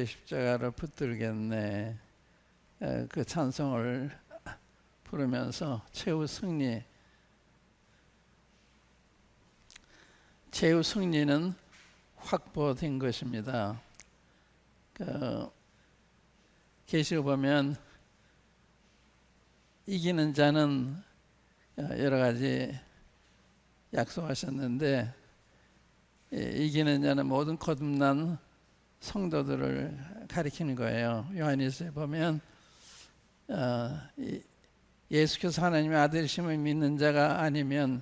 십자가를 붙들겠네. 그 찬송을 부르면서 최후 승리는 확보된 것입니다. 계시록 보면 이기는 자는 여러 가지 약속하셨는데, 이기는 자는 모든 거듭난 성도들을 가리키는 거예요. 요한일서에 보면 예수께서 하나님의 아들이심을 믿는 자가 아니면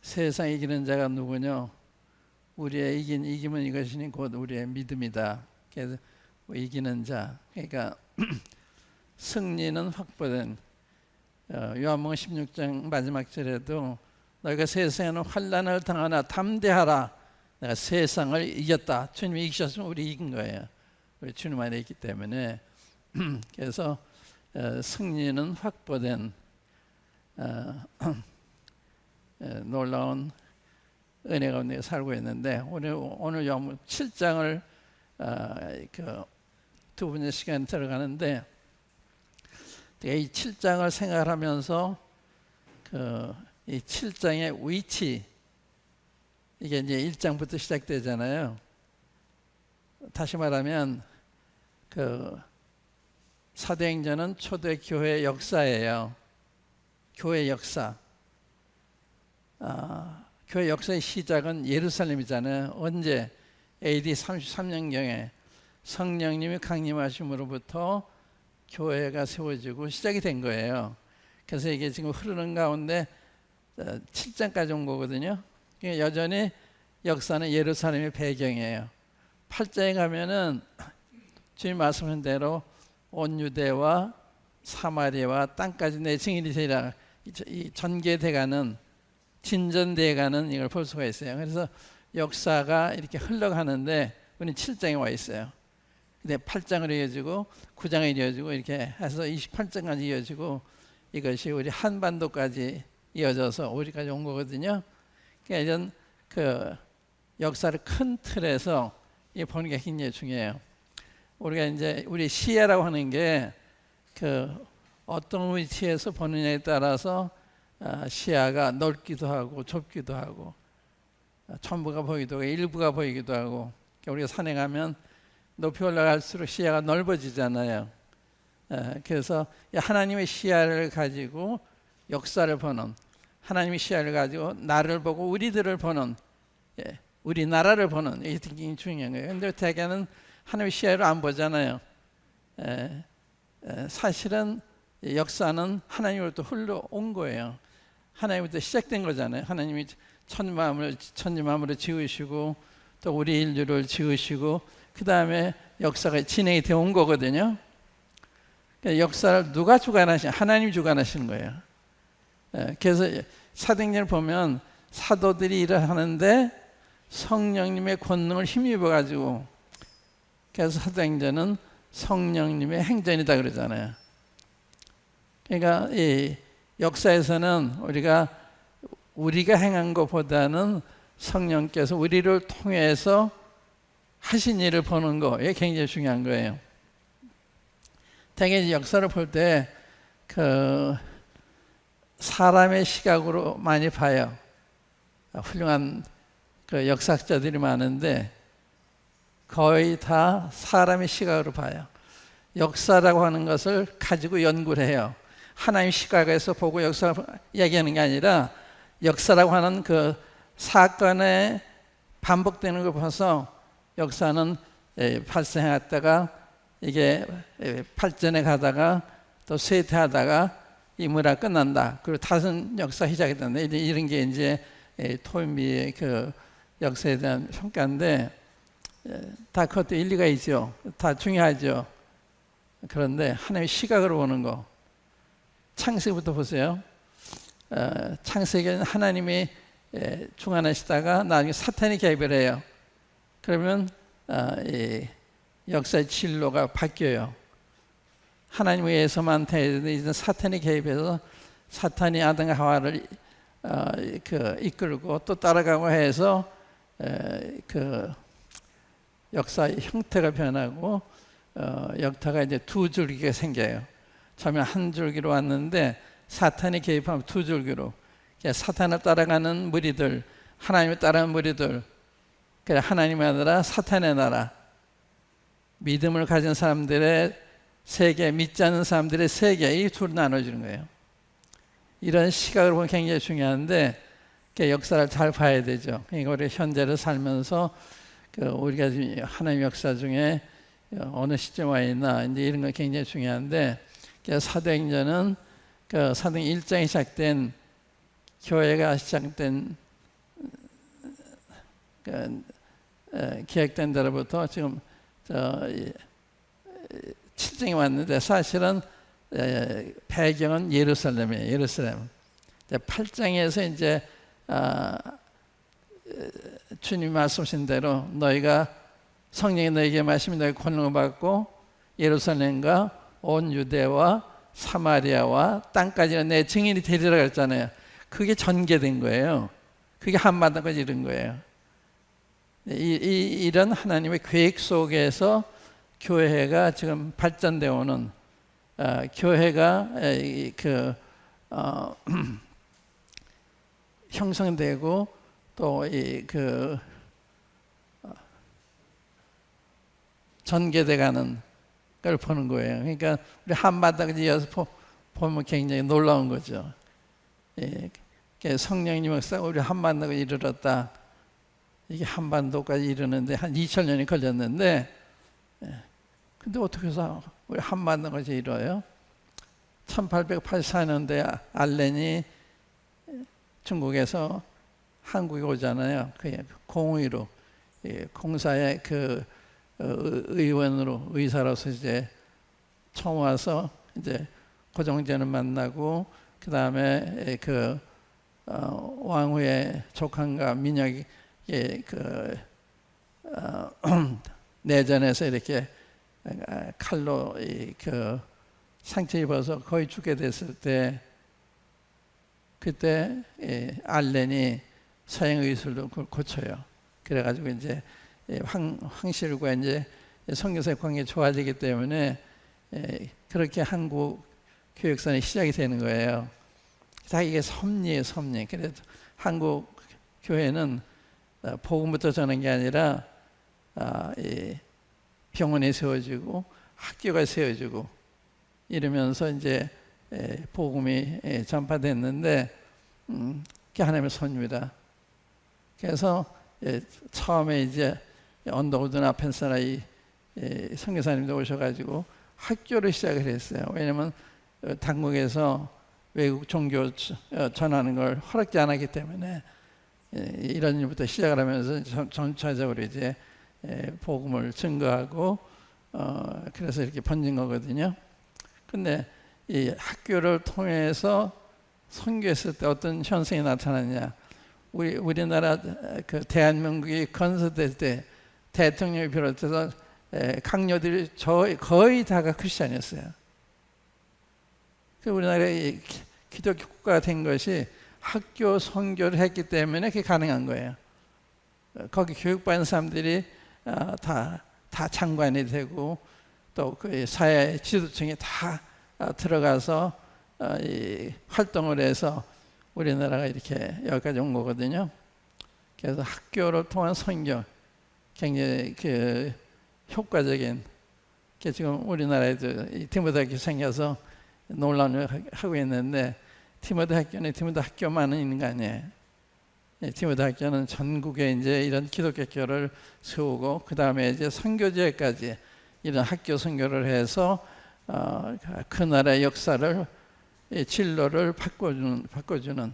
세상 이기는 자가 누구냐? 우리의 이김은 이것이니 곧 우리의 믿음이다. 그래서 이기는 자, 그러니까 승리는 확보된. 요한복음 16장 마지막 절에도 너희가 세상에는 환난을 당하나 담대하라, 내가 세상을 이겼다. 주님이 이기셨으면 우리 이긴 거예요. 우리 주님 안에 있기 때문에. 그래서 승리는 확보된 놀라운 은혜 가운데 살고 있는데, 오늘 요한복음 7장을 두 번째 시간에 들어가는데, 이 7장을 생각하면서 이 7장의 위치, 이게 이제 1장부터 시작되잖아요. 다시 말하면 사도행전은 초대 교회 역사예요. 교회 역사. 교회 역사의 시작은 예루살렘이잖아요. 언제? AD 33년경에 성령님이 강림하심으로부터 교회가 세워지고 시작이 된 거예요. 그래서 이게 지금 흐르는 가운데 7장까지 온 거거든요. 여전히 역사는 예루살렘의 배경이에요. 8장에 가면은 주님 말씀하신 대로 온 유대와 사마리아와 땅까지 내 증인이 되리라, 이 전개돼가는, 진전돼가는 이걸 볼 수가 있어요. 그래서 역사가 이렇게 흘러가는데 우리는 7장에 와 있어요. 근데 8장으로 이어지고 9장에 이어지고 이렇게 해서 28장까지 이어지고, 이것이 우리 한반도까지 이어져서 우리까지 온 거거든요. 그러니까 이런 역사를 큰 틀에서 보는 게 굉장히 중요해요. 우리가 이제 우리 시야라고 하는 게 어떤 위치에서 보느냐에 따라서 시야가 넓기도 하고 좁기도 하고, 전부가 보이기도 하고 일부가 보이기도 하고. 우리가 산에 가면 높이 올라갈수록 시야가 넓어지잖아요. 그래서 하나님의 시야를 가지고 역사를 보는, 하나님의 시야를 가지고 나를 보고 우리들을 보는, 우리나라를 보는, 이게 굉장히 중요한 거예요. 그런데 대개는 하나님의 시야를 안 보잖아요. 사실은 역사는 하나님으로부터 흘러온 거예요. 하나님부터 시작된 거잖아요. 하나님이 천지만물을 지으시고 또 우리 인류를 지으시고 그 다음에 역사가 진행이 되어 온 거거든요. 그러니까 역사를 누가 주관하시냐? 하나님이 주관하시는 거예요. 그래서 사도행전을 보면 사도들이 일을 하는데 성령님의 권능을 힘입어 가지고, 그래서 사도행전은 성령님의 행전이다 그러잖아요. 그러니까 이 역사에서는 우리가 행한 것보다는 성령께서 우리를 통해서 하신 일을 보는 거, 이게 굉장히 중요한 거예요. 대개 역사를 볼 때 사람의 시각으로 많이 봐요. 훌륭한 역사학자들이 많은데 거의 다 사람의 시각으로 봐요. 역사라고 하는 것을 가지고 연구를 해요. 하나님의 시각에서 보고 역사를 이야기하는 게 아니라, 역사라고 하는 사건의 반복되는 걸 봐서 역사는 발생했다가 이게 발전해 가다가 또 쇠퇴하다가 인물화 끝난다. 그리고 다른 역사 시작이 된다. 이런 게 이제 토인비의 역사에 대한 평가인데, 다 그것도 일리가 있죠. 다 중요하죠. 그런데 하나님의 시각으로 보는 거, 창세기부터 보세요. 창세기는 하나님이 주관하시다가 나중에 사탄이 개입을 해요. 그러면 이 역사의 진로가 바뀌어요. 하나님에 의해서만 되는데 이제 사탄이 개입해서 사탄이 아담과 하와를 이끌고 또 따라가고 해서 역사의 형태가 변하고 역사가 이제 두 줄기가 생겨요. 처음에 한 줄기로 왔는데 사탄이 개입하면 두 줄기로. 사탄을 따라가는 무리들, 하나님을 따라가는 무리들, 그래 하나님의 나라, 사탄의 나라. 믿음을 가진 사람들의 세계, 믿지 않는 사람들의 세계, 이 둘로 나눠지는 거예요. 이런 시각을 보면 굉장히 중요한데 역사를 잘 봐야 되죠. 그러니까 우리 현재를 살면서 우리가 하나님의 역사 중에 어느 시점에 와 있나 이제 이런 거 굉장히 중요한데 사도행전은 사도행 1장이 시작된 교회가 시작된 기획된 데로부터 지금 7장이 왔는데 사실은 배경은 예루살렘이에요. 예루살렘. 8장에서 이제 주님 말씀하신 대로 너희가 성령이 너희에게 마시면 너희 권능을 받고 예루살렘과 온 유대와 사마리아와 땅까지는 내 증인이 되리라 그랬잖아요. 그게 전개된 거예요. 그게 한마디까지 이른 거예요. 이런 하나님의 계획 속에서 교회가 지금 발전되어 오는 교회가 형성되고 또 전개돼가는 걸 보는 거예요. 그러니까 우리 한마디까지 이어서 보면 굉장히 놀라운 거죠. 성령님 역사 우리 한반도까지 이르렀다. 이게 한반도까지 이르는데 한 2000년이 걸렸는데, 근데 어떻게 해서 우리 한반도까지 이뤄요? 1884년도에 알렌이 중국에서 한국에 오잖아요. 공의로 공사의 의원으로 의사로서 이제 처음 와서 이제 고종재는 만나고 그 다음에 왕후의 조카인가 민혁이 내전에서 이렇게 칼로 상처 입어서 거의 죽게 됐을 때 그때 알렌이 서양 의술도 그걸 고쳐요. 그래가지고 이제 황실과 이제 선교사의 관계 좋아지기 때문에 그렇게 한국 교육선이 시작이 되는 거예요. 다 이게 섭리예요, 섭리. 그래서 한국 교회는 복음부터 전하는 게 아니라 병원이 세워지고 학교가 세워지고 이러면서 이제 복음이 전파됐는데 그게 하나님의 선입니다. 그래서 처음에 이제 언더우드나 펜사라이 선교사님도 오셔가지고 학교를 시작을 했어요. 왜냐하면 당국에서 외국 종교 전하는 걸 허락지 않았기 때문에 이런 일부터 시작을 하면서 전차적으로 이제 복음을 증거하고 그래서 이렇게 번진 거거든요. 근데 이 학교를 통해서 선교했을 때 어떤 현상이 나타났냐? 우리나라 대한민국이 건설될 때 대통령이 비롯해서 강요들이 거의 다가 크리스찬이었어요. 우리나라의 기독교 국가가 된 것이 학교 선교를 했기 때문에 그게 가능한 거예요. 거기 교육받은 사람들이 다 장관이 되고 또 그 사회 지도층이 다 들어가서 활동을 해서 우리나라가 이렇게 여기까지 온 거거든요. 그래서 학교를 통한 선교 굉장히 효과적인 지금 우리나라에도 디모데 학교 생겨서 논란을 하고 있는데 디모데 학교는 디모데 학교만은 있는 거 아니에요. 디모데 학교는 전국에 이제 이런 기독교 학교를 세우고 그 다음에 이제 선교지회까지 이런 학교 선교를 해서 그 나라의 역사를 진로를 바꿔주는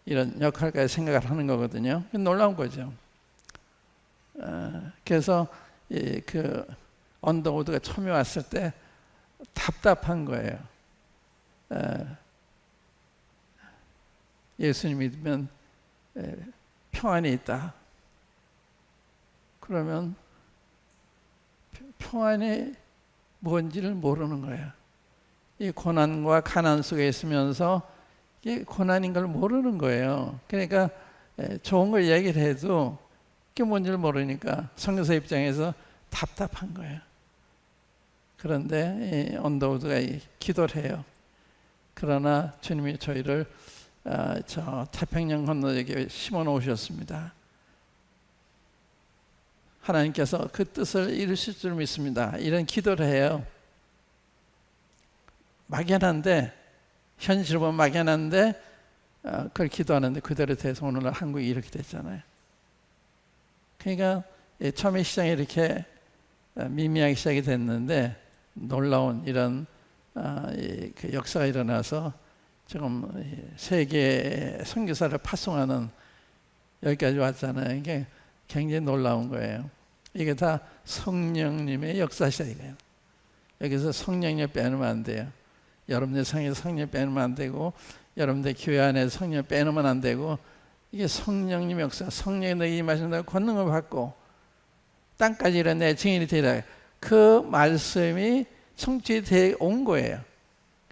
이런 역할까지 생각을 하는 거거든요. 놀라운 거죠. 그래서 언더우드가 처음에 왔을 때 답답한 거예요. 예수님 믿으면 평안이 있다. 그러면 평안이 뭔지를 모르는 거예요. 이 고난과 가난 속에 있으면서 이게 고난인 걸 모르는 거예요. 그러니까 좋은 걸 얘기를 해도 그게 뭔지를 모르니까 선교사 입장에서 답답한 거예요. 그런데 이 언더우드가 기도를 해요. 그러나 주님이 저희를 저 태평양 건너에 심어 놓으셨습니다. 하나님께서 그 뜻을 이루실 줄 믿습니다. 이런 기도를 해요. 막연한데, 현실을 보면 막연한데 그걸 기도하는데 그대로 돼서 오늘날 한국이 이렇게 됐잖아요. 그러니까 처음에 시장이 이렇게 미미하게 시작이 됐는데 놀라운 이런 그 역사가 일어나서 지금 세계 선교사를 파송하는 여기까지 왔잖아요. 이게 굉장히 놀라운 거예요. 이게 다 성령님의 역사시작이에요. 여기서 성령님 빼놓으면 안 돼요. 여러분들 성에서 성령 빼놓으면 안 되고, 여러분들 교회 안에서 성령 빼놓으면 안 되고, 이게 성령님 역사, 성령이 너희 임하신다고 권능을 받고 땅까지 이런 내 증인이 되라. 그 말씀이 성취되어 온 거예요.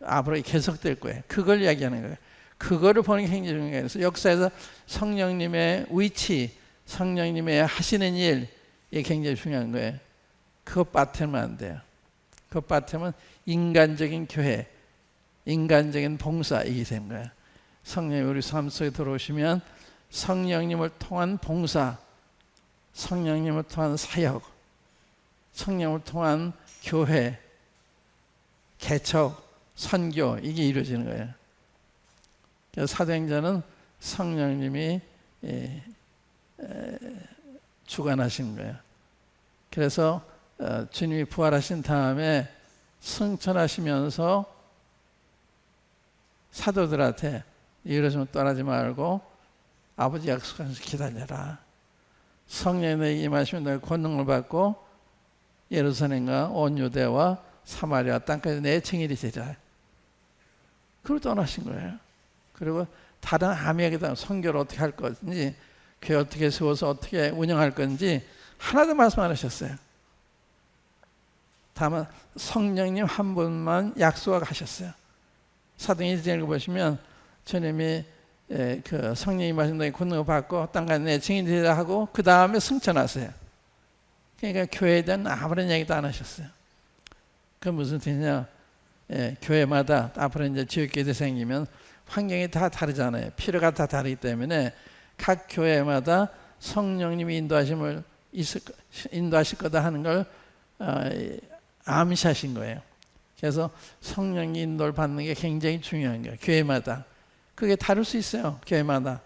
앞으로 계속될 거예요. 그걸 이야기하는 거예요. 그거를 보는 게 굉장히 중요해요. 그래서 역사에서 성령님의 위치, 성령님의 하시는 일, 이게 굉장히 중요한 거예요. 그것 빠뜨리면 안 돼요. 그것 빠뜨리면 인간적인 교회, 인간적인 봉사, 이게 되는 거예요. 성령이 우리 삶 속에 들어오시면 성령님을 통한 봉사, 성령님을 통한 사역, 성령을 통한 교회, 개척, 선교, 이게 이루어지는 거예요. 그래서 사도행전은 성령님이 주관하신 거예요. 그래서 주님이 부활하신 다음에 승천하시면서 사도들한테 이러시면 떠나지 말고 아버지 약속하셔서 기다려라. 성령이 너에게 임하시면 너희 권능을 받고 예루살렘과 온 유대와 사마리아 땅까지 내 증인이 되리라. 그걸 떠나신 거예요. 그리고 다른 아무에게도 선교를 어떻게 할 건지, 교회 어떻게 세워서 어떻게 운영할 건지 하나도 말씀 안 하셨어요. 다만 성령님 한 분만 약속하셨어요. 사도행전 읽어보시면 주님이 그 성령이 임하신 너희 권능을 받고 땅까지 내 증인이 되리라 하고 그 다음에 승천하세요. 그러니까 교회에 대한 아무런 얘기도 안 하셨어요. 그 무슨 뜻이냐? 교회마다 앞으로 이제 지역교회도 생기면 환경이 다 다르잖아요. 필요가 다 다르기 때문에 각 교회마다 성령님이 인도하실 거다 하는 걸 암시하신 거예요. 그래서 성령 인도를 받는 게 굉장히 중요한 거예요. 교회마다. 그게 다를 수 있어요. 교회마다.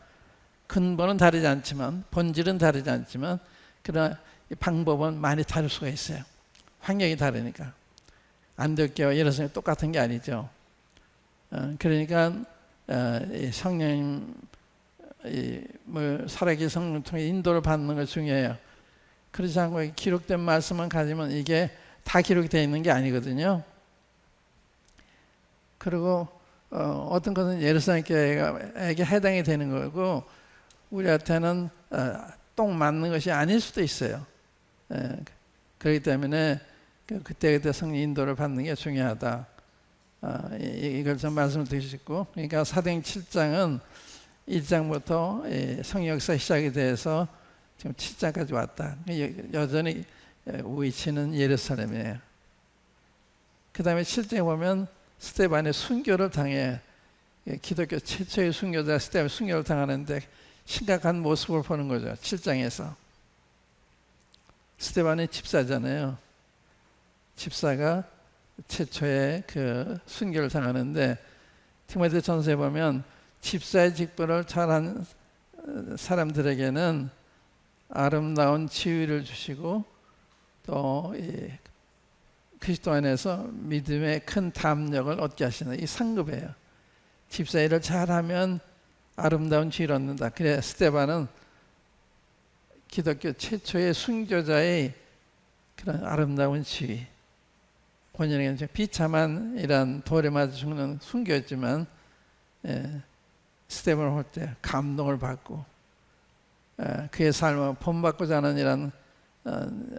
근본은 다르지 않지만, 본질은 다르지 않지만, 그러나 방법은 많이 다를 수가 있어요. 환경이 다르니까. 안디옥교회와 예루살렘이 똑같은 게 아니죠. 그러니까 성령님을 살아계신 성령을 통해 인도를 받는 게 중요해요. 그렇지 않고 기록된 말씀만 가지면 이게 다 기록이 되어 있는 게 아니거든요. 그리고 어떤 것은 예루살렘 교회에게 해당이 되는 거고 우리한테는 똥 맞는 것이 아닐 수도 있어요. 그렇기 때문에 그때그때 성령 인도를 받는 게 중요하다. 이걸 좀 말씀을 드리고, 그러니까 사도행 7장은 1장부터 성령 역사 시작이 돼서 지금 7장까지 왔다. 여전히 위치는 예루살렘이에요. 그 다음에 7장에 보면 스데반의 순교를 당해, 기독교 최초의 순교자 스데반이 순교를 당하는데 심각한 모습을 보는 거죠. 7장에서. 스데반이 집사잖아요. 집사가 최초의 그 순교를 당하는데 디모데전서에 보면 집사의 직분을 잘한 사람들에게는 아름다운 지위를 주시고 또 그리스도 안에서 믿음의 큰 담력을 얻게 하시는 이 상급이에요. 집사 일을 잘하면 아름다운 지위를 얻는다. 그래 스데반은 기독교 최초의 순교자의 그런 아름다운 지위, 본인에게는 비참한 이런 돌에 맞아 죽는 순교였지만 스데반을 볼 때 감동을 받고 그의 삶을 본받고자 하는 이런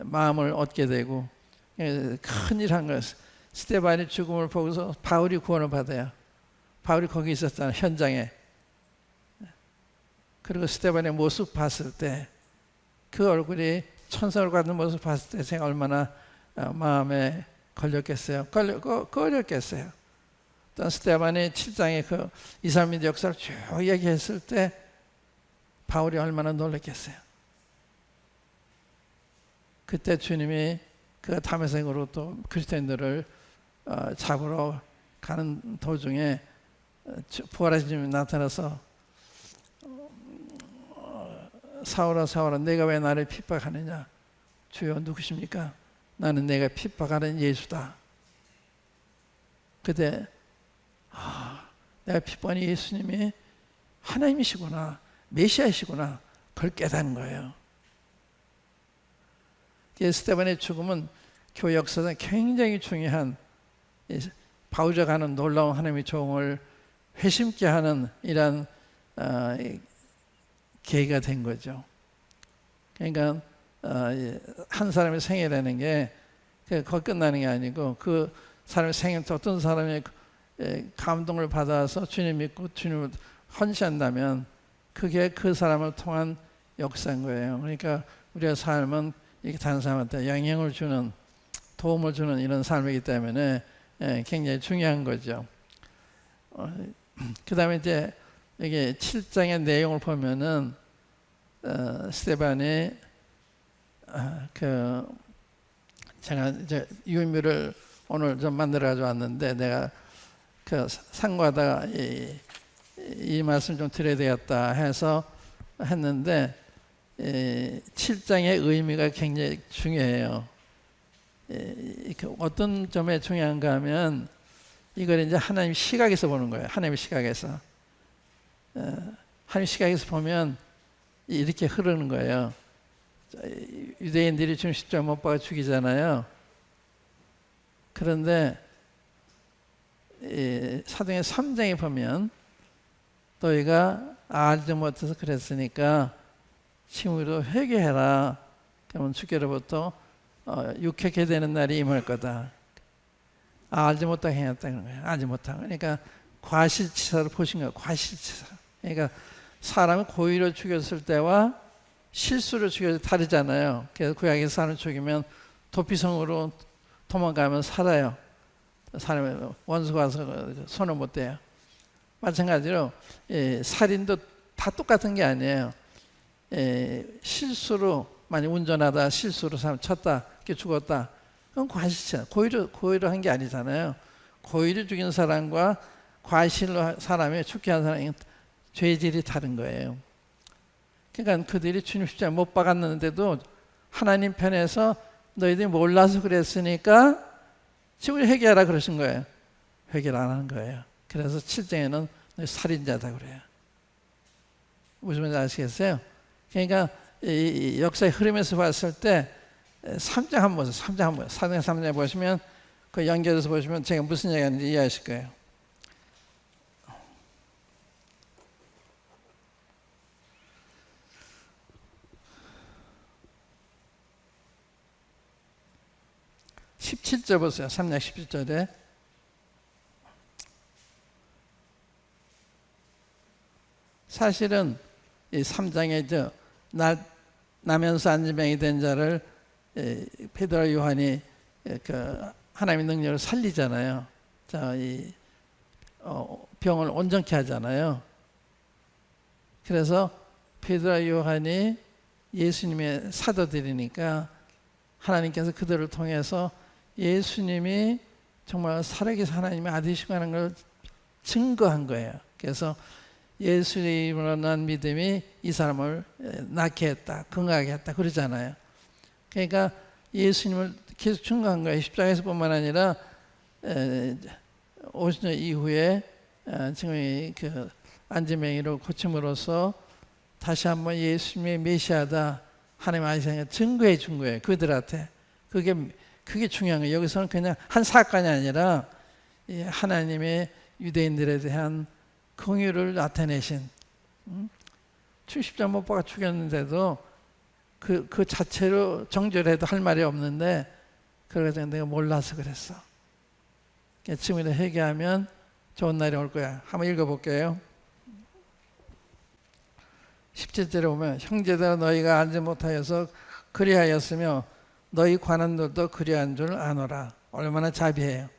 마음을 얻게 되고 큰일 한 거예요. 스데반의 죽음을 보고서 바울이 구원을 받아요. 바울이 거기 있었잖아요. 현장에. 그리고 스데반의 모습 봤을 때 그 얼굴이 천사를 받는 모습 봤을 때 제가 얼마나 마음에 걸렸겠어요. 걸렸겠어요. 또 스데반이 7장에 그 이스라엘 역사를 쭉 얘기했을 때 바울이 얼마나 놀랐겠어요. 그때 주님이 그 담에색으로 또 그리스도인들을 잡으러 가는 도중에 부활하신 주님이 나타나서 사울아 사울아 내가 왜 나를 핍박하느냐. 주여 누구십니까? 나는 내가 핍박하는 예수다. 그때 내가 핍박하는 예수님이 하나님이시구나, 메시아이시구나, 그걸 깨닫는 거예요. 스데반의 죽음은 교회 역사상 굉장히 중요한 바울과 하는 놀라운 하나님의 종을 회심케 하는 이러한 계기가 된 거죠. 그러니까 한 사람의 생애라는 게 거기 끝나는 게 아니고 그 사람의 생애 어떤 사람의 감동을 받아서 주님 믿고 주님을 헌신한다면 그게 그 사람을 통한 역사인 거예요. 그러니까 우리의 삶은 이렇게 다른 사람한테 영향을 주는, 도움을 주는 이런 삶이기 때문에 굉장히 중요한 거죠. 그 다음에 이제 이게 7장의 내용을 보면은 스데반이 제가 이제 유인물을 오늘 좀 만들어 가지고 왔는데 내가 상고하다가 이 말씀 좀 드려야 되겠다 해서 했는데 7장의 의미가 굉장히 중요해요. 어떤 점에 중요한가 하면 이걸 이제 하나님 시각에서 보는 거예요. 하나님의 시각에서. 하나님 시각에서 보면 이렇게 흐르는 거예요. 유대인들이 지금 십자가 못 박아 죽이잖아요. 그런데 사도행전 3장에 보면 너희가 알지 못해서 그랬으니까 지금으로 회개해라. 그러면 주께로부터 유쾌하게 되는 날이 임할 거다. 알지 못하게 행했다는 거예요. 알지 못하고. 그러니까 과실치사를 보신 거예요. 과실치사. 그러니까 사람을 고의로 죽였을 때와 실수로 죽여서 다르잖아요. 그래서 구약에서 사람을 죽이면 도피성으로 도망가면 살아요. 사람의 원수가 와서 손을 못 대요. 마찬가지로 살인도 다 똑같은 게 아니에요. 실수로 만약 운전하다 실수로 사람 쳤다, 죽었다. 그건 과실치사. 고의로 한 게 아니잖아요. 고의로 죽인 사람과 과실로 사람이 죽게 한 사람이 죄질이 다른 거예요. 그러니까 그들이 주님 십자가 못 박았는데도 하나님 편에서 너희들이 몰라서 그랬으니까 지금 회개하라 그러신 거예요. 회개를 안 하는 거예요. 그래서 7장에는 너희 살인자다 그래요. 무슨 말인지 아시겠어요? 그러니까 이 역사의 흐름에서 봤을 때 3장 한번 보세요. 3장 한번. 3장에 보시면 그 연결해서 보시면 제가 무슨 얘기하는지 이해하실 거예요. (17절) 보세요. 3장 17절에 사실은 이 3장에 나면서 안진병이 된 자를 베드로와 요한이 하나님의 능력을 살리잖아요. 병을 온전케 하잖아요. 그래서 베드로와 요한이 예수님의 사도들이니까 하나님께서 그들을 통해서 예수님이 정말 살아계신 하나님의 아들이시고 하는 걸 증거한 거예요. 그래서 예수님으로 난 믿음이 이 사람을 낫게 했다, 건강하게 했다 그러잖아요. 그러니까 예수님을 계속 증거한 거예요. 십자가에서 뿐만 아니라 50년 이후에 지금 안진뱅이로 고침으로써 다시 한번 예수님의 메시아다 하나님의 아들을 증거해 준 거예요. 그들한테. 그게 중요한 거예요. 여기서는 그냥 한 사건이 아니라 하나님의 유대인들에 대한 긍휼을 나타내신, 십자가 못 박아 죽였는데도 그 자체로 정죄를 해도 할 말이 없는데 그래서 내가 몰라서 그랬어. 지금이라 회개하면 좋은 날이 올 거야. 한번 읽어볼게요. 17절에 보면 형제들아 너희가 알지 못하여서 그리하였으며 너희 관원들도 그리한 줄 아노라. 얼마나 자비해요.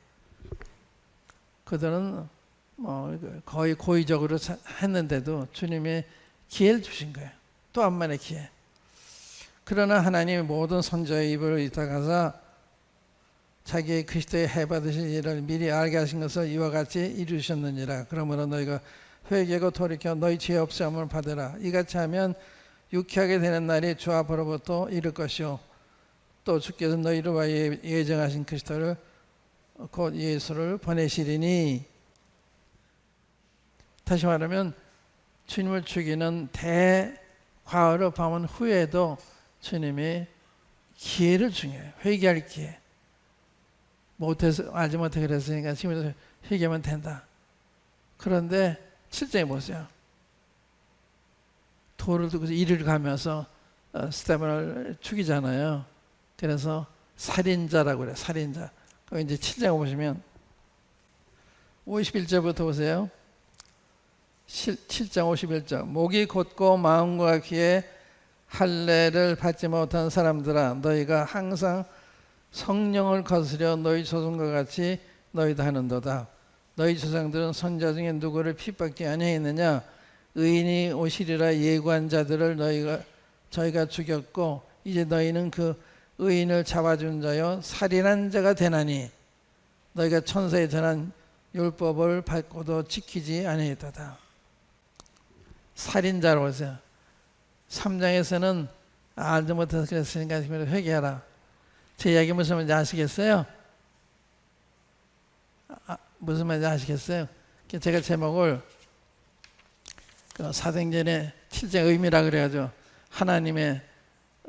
그들은 거의 고의적으로 했는데도 주님이 기회를 주신 거예요. 또 한 번의 기회. 그러나 하나님이 모든 선지자의 입을 이따가서 자기의 그리스도의 해받으실 일을 미리 알게 하신 것을 이와 같이 이루셨느니라. 그러므로 너희가 회개하고 돌이켜 너희 죄 없음을 받으라. 이같이 하면 유쾌하게 되는 날이 주 앞으로부터 이를 것이요 또 주께서 너희를 위하여 예정하신 그리스도를 곧 예수를 보내시리니. 다시 말하면 주님을 죽이는 대과거로 범한 후에도 주님이 기회를 주네요. 회개할 기회. 못해서 알지 못해 그랬으니까 지금부터 회개하면 된다. 그런데 실제 보세요. 돌을 두고 이를 가면서 스테반을 죽이잖아요. 그래서 살인자라고 그래요. 살인자. 그 이제 7장 보시면 51절부터 보세요. 7장 51절. 목이 곧고 마음과 귀에 할례를 받지 못한 사람들아, 너희가 항상 성령을 거스려 너희 조상과 같이 너희도 하는도다. 너희 조상들은 선지자 중에 누구를 핍박지 아니하였느냐? 의인이 오시리라 예고한 자들을 저희가 죽였고 이제 너희는 그 의인을 잡아준 자여 살인한 자가 되나니 너희가 천사에 전한 율법을 밟고도 지키지 아니하였도다. 살인자로 보세요. 3장에서는 알지 못해서 그랬으니까 회개하라. 제 이야기 무슨 말인지 아시겠어요? 무슨 말인지 아시겠어요? 제가 제목을 사도행전의 7장 의미라 그래가지고 하나님의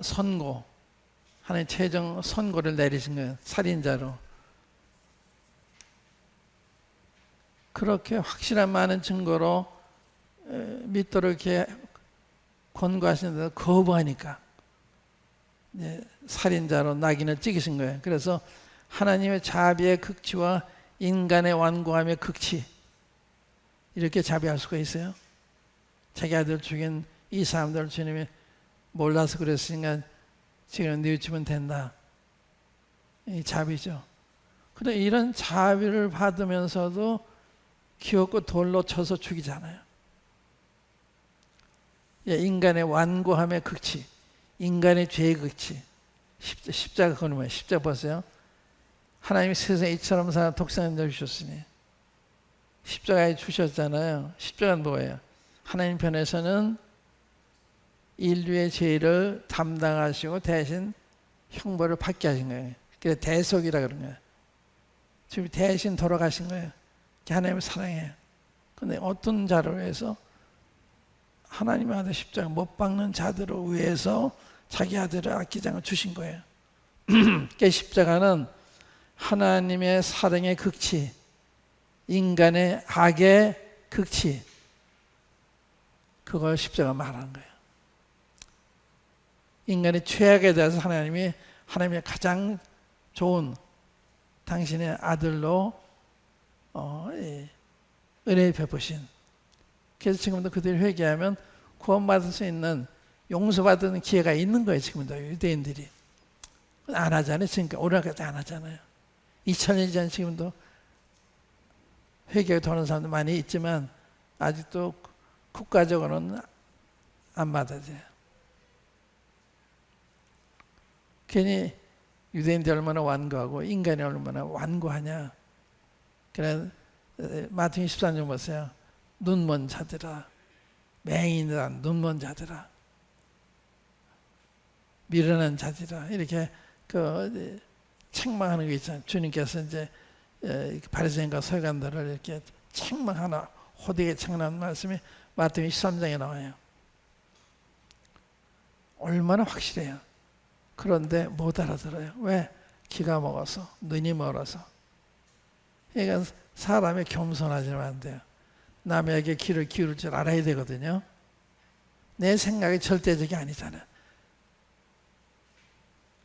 선고, 하나님 최종 선고를 내리신 거예요. 살인자로. 그렇게 확실한 많은 증거로 믿도록 이렇게 권고하시는데 거부하니까 살인자로 낙인을 찍으신 거예요. 그래서 하나님의 자비의 극치와 인간의 완고함의 극치, 이렇게 자비할 수가 있어요. 자기 아들 죽인 이 사람들을 주님이 몰라서 그랬으니까 지금 뉘우치면 된다. 이 자비죠. 그런데 이런 자비를 받으면서도 귀엽고 돌로 쳐서 죽이잖아요. 인간의 완고함의 극치, 인간의 죄의 극치. 십자가 그건 뭐예요? 십자가 보세요. 하나님이 세상에 이처럼 사는 독생자를 주셨으니 십자가에 주셨잖아요. 십자가는 뭐예요? 하나님 편에서는 인류의 죄를 담당하시고 대신 형벌을 받게 하신 거예요. 그래서 대속이라 그런 거예요. 지금 대신 돌아가신 거예요. 하나님을 사랑해요. 그런데 어떤 자를 위해서? 하나님의 아들 십자가 못 박는 자들을 위해서 자기 아들을 아끼지 않고 주신 거예요. 그 십자가는 하나님의 사랑의 극치, 인간의 악의 극치, 그걸 십자가 말하는 거예요. 인간의 죄악에 대해서 하나님의 가장 좋은 당신의 아들로 은혜 베푸신. 그래서 지금도 그들이 회개하면 구원받을 수 있는, 용서받는 기회가 있는 거예요. 지금도 유대인들이 안 하잖아요. 지금까지 오늘까지 안 하잖아요. 2000년 전 지금도 회개에 도는 사람도 많이 있지만 아직도 국가적으로는 안 받아져요. 괜히 유대인들이 얼마나 완고하고 인간이 얼마나 완고하냐. 그래 마태복음 13장 보세요. 눈먼 자들아, 맹인이라 눈먼 자들아, 미련한 자들아, 이렇게 책망하는 거 있잖아요. 주님께서 이제 바리새인과 서기관들을 이렇게 책망하나 호되게 책망하는 말씀이 마태복음 13장에 나와요. 얼마나 확실해요. 그런데 못 알아들어요. 왜? 기가 먹어서, 눈이 멀어서. 그러니까 사람이 겸손하지는 안 돼요. 남에게 귀를 기울일 줄 알아야 되거든요. 내 생각이 절대적이 아니잖아요.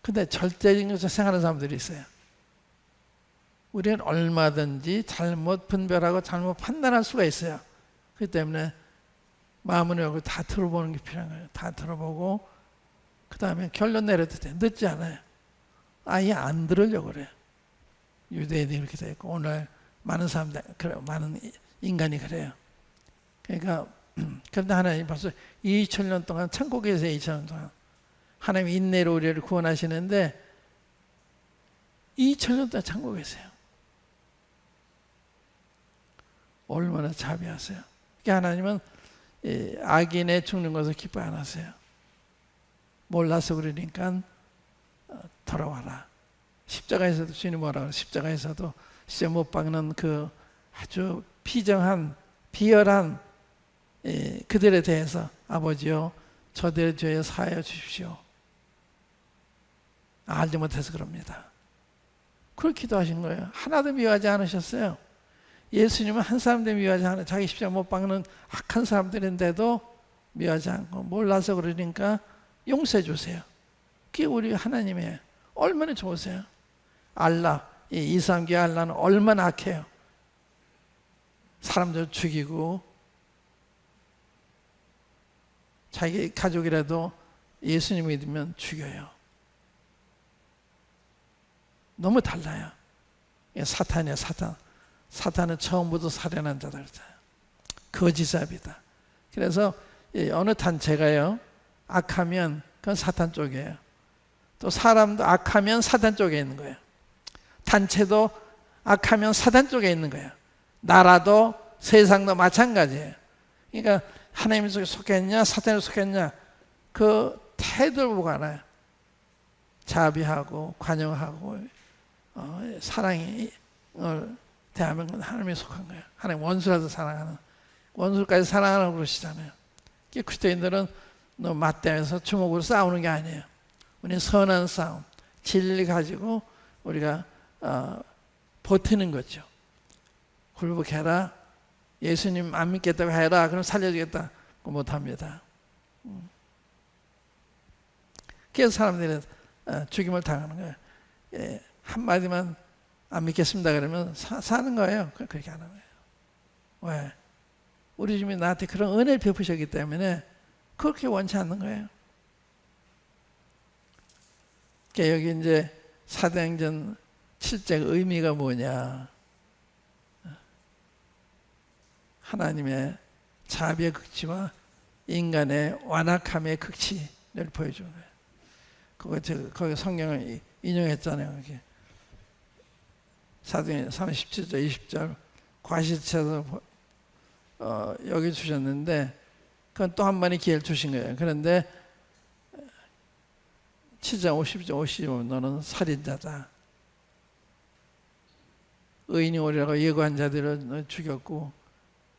근데 절대적인 것을 생각하는 사람들이 있어요. 우리는 얼마든지 잘못 분별하고 잘못 판단할 수가 있어요. 그렇기 때문에 마음을 열고 다 들어보는 게 필요한 거예요. 다 들어보고 그 다음에 결론 내려도 돼. 늦지 않아요. 아예 안 들으려고 그래요. 유대인이 그렇게 돼 있고 오늘 많은 사람들, 많은 인간이 그래요. 그러니까 그런데 하나님 벌써 2000년 동안 천국에 계세요. 2000년 동안 하나님 인내로 우리를 구원하시는데 2000년 동안 천국에 계세요. 얼마나 자비하세요. 그러니까 하나님은 악인의 죽는 것을 기뻐 안 하세요. 몰라서 그러니까 돌아와라. 십자가에서도 주님 뭐라고 십자가에서도 진짜 못 박는 그 아주 비정한 비열한 그들에 대해서 아버지요 저들의 죄에 사하여 주십시오. 알지 못해서 그럽니다. 그렇게 기도하신 거예요. 하나도 미워하지 않으셨어요. 예수님은 한 사람도 미워하지 않아요. 자기 십자가 못 박는 악한 사람들인데도 미워하지 않고 몰라서 그러니까 용서해 주세요. 그게 우리 하나님의 얼마나 좋으세요. 알라, 이삼계 알라는 얼마나 악해요. 사람들 죽이고 자기 가족이라도 예수님 믿으면 죽여요. 너무 달라요. 사탄이야, 사탄. 사탄은 처음부터 살인한 자다 그랬잖아요. 거짓삽이다. 그래서 어느 단체가요, 악하면 그건 사탄 쪽이에요. 또 사람도 악하면 사탄 쪽에 있는 거예요. 단체도 악하면 사탄 쪽에 있는 거예요. 나라도 세상도 마찬가지예요. 그러니까 하나님 속에 속했냐 사탄에 속했냐 그 태도를 보고 알아요. 자비하고 관용하고 사랑이 대하면 하나님이 속한 거예요. 하나님 원수라도 사랑하는, 원수까지 사랑하라고 그러시잖아요. 그리스도인들은 너 맞대면서 주먹으로 싸우는 게 아니에요. 우리는 선한 싸움, 진리 가지고 우리가 버티는 거죠. 굴복해라. 예수님 안 믿겠다고 해라. 그럼 살려주겠다. 그거 못합니다. 그래서 사람들은 죽임을 당하는 거예요. 한마디만 안 믿겠습니다 그러면 사는 거예요. 그렇게 하는 거예요. 왜? 우리 주님이 나한테 그런 은혜를 베푸셨기 때문에 그렇게 원치 않는 거예요. 그러니까 여기 이제 사도행전 7장 의미가 뭐냐? 하나님의 자비의 극치와 인간의 완악함의 극치를 보여주는 거예요. 그거 제가 거기 성경을 인용했잖아요. 이렇게. 사도행전 37절 20절 과실치에서 여기 주셨는데 그건 또 한 번의 기회를 주신 거예요. 그런데 7장 50절 너는 살인자다. 의인이 오리라고 예고한 자들을 죽였고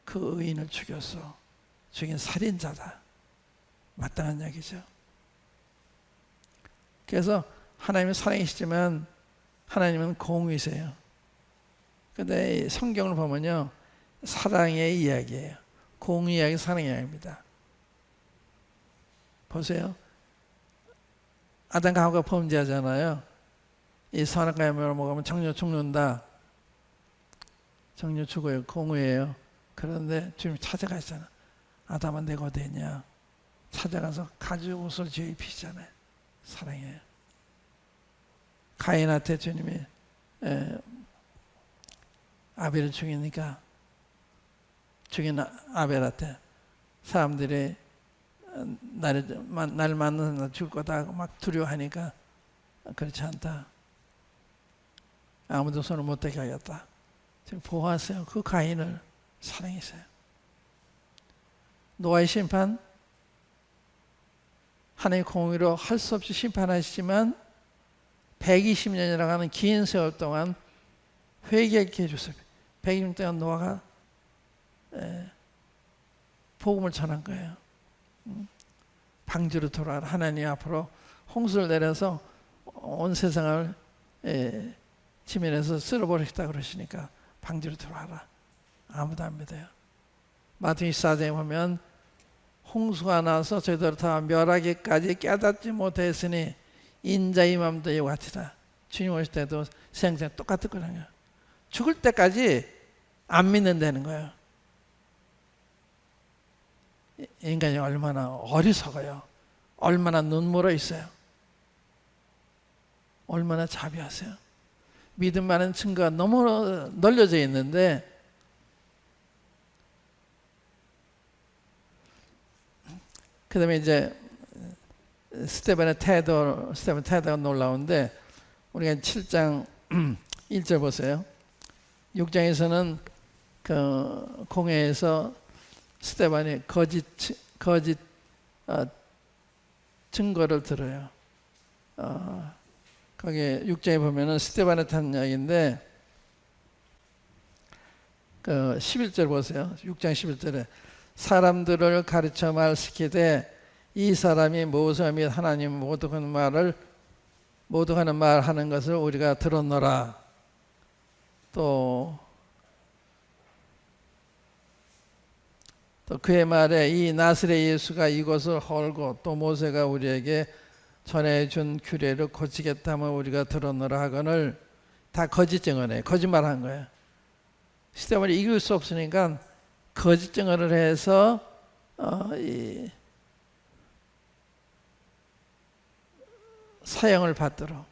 그 의인을 죽였어. 죽인 살인자다. 마땅한 얘기죠. 그래서 하나님은 사랑이시지만 하나님은 공의세요. 근데 성경을 보면요, 사랑의 이야기예요. 공의 이야기, 사랑의 이야기입니다. 보세요. 아담과 하와가 범죄하잖아요. 이 선악과를 먹으면 정녀 죽는다. 정녀 죽어요. 공의예요. 그런데 주님이 찾아가시잖아. 아담아 내가 어디 있냐? 찾아가서 가죽 옷을 지어 입히시잖아요. 사랑해요. 가인한테 주님이 아벨을 죽이니까 죽인 아벨한테 사람들이 나를 만나서 죽을 거다 하고 막 두려워하니까 그렇지 않다. 아무도 손을 못 대게 하겠다. 지금 보호하세요. 그 가인을 사랑했어요. 노아의 심판, 하나님의 공의로 할 수 없이 심판하시지만 120년이라고 하는 긴 세월 동안 회개하게 해줬어요. 120년 동안 노아가 복음을 전한 거예요. 방주로 돌아와라. 하나님 앞으로 홍수를 내려서 온 세상을 지면에서 쓸어버리겠다 그러시니까 방주로 돌아와라. 아무도 안 믿어요. 마태복음 24장에 보면 홍수가 나서 저희들 다 멸하기까지 깨닫지 못했으니 인자의 맘도 이와 같이다. 주님 오실 때도 생생 똑같을 거라고요. 죽을 때까지 안 믿는다는 거예요. 인간이 얼마나 어리석어요. 얼마나 눈물어 있어요. 얼마나 자비하세요. 믿음 많은 증거가 너무 널려져 있는데 그 다음에 이제 스테반의 태도가 놀라운데 우리가 7장 1절 보세요. 6장에서는 그 공회에서 스테반이 거짓 증거를 들어요. 거기에 6장에 보면은 스테반의 탄 이야기인데 그 11절 보세요. 6장 11절에 사람들을 가르쳐 말시키되 이 사람이 모세 및 하나님 모두 하는 말 하는 것을 우리가 들었노라. 또 그의 말에 이 나사렛 예수가 이것을 헐고 또 모세가 우리에게 전해준 규례를 고치겠다면 우리가 들었노라 하거늘 다 거짓 증언이에요. 거짓말한 거예요. 스테반이 이길 수 없으니까 거짓 증언을 해서 사형을 받도록.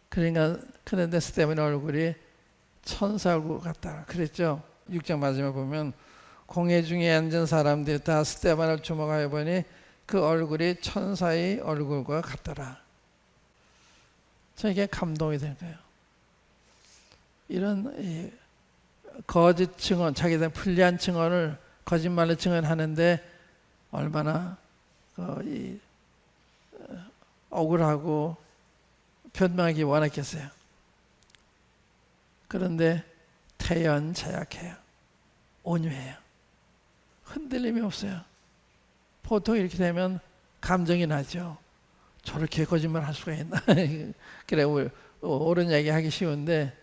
그러니까 그런데 스테반의 얼굴이 천사 얼굴 같다 그랬죠. 6장 마지막에 보면 공회 중에 앉은 사람들이 다 스테반을 주목하여 보니 그 얼굴이 천사의 얼굴과 같더라. 저에게 감동이 된 거예요. 이런 거짓 증언, 자기들 불리한 증언을 거짓말로 증언하는데 얼마나 억울하고 변명하기 원했겠어요. 그런데 태연자약해요. 온유해요. 흔들림이 없어요. 보통 이렇게 되면 감정이 나죠. 저렇게 거짓말 할 수가 있나? 그래, 옳은 얘기 하기 쉬운데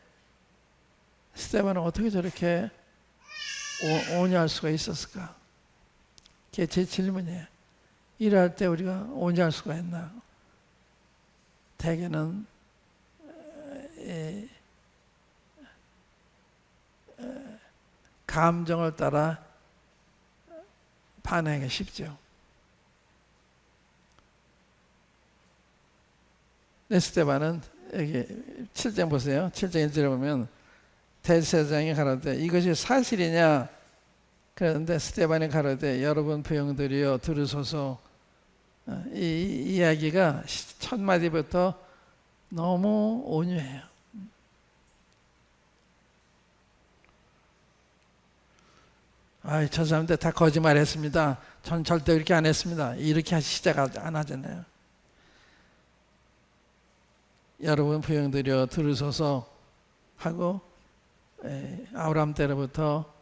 스테반은 어떻게 저렇게 온유할 수가 있었을까? 그게 제 질문이에요. 일할 때 우리가 온유할 수가 있나? 대개는 감정을 따라 반응하기 쉽죠. 스테반은 여기 7장 보세요. 7장 1절에 보면 대제사장이 가로되 이것이 사실이냐? 그런데 스테반이 가로되 여러분 부형들이여 들으소서. 이 이야기가 첫 마디부터 너무 온유해요. 저 사람들 다 거짓말했습니다. 전 절대 그렇게 안 했습니다. 이렇게 시작 안 하잖아요. 여러분 부형들이여 들으소서 하고 아브라함 때로부터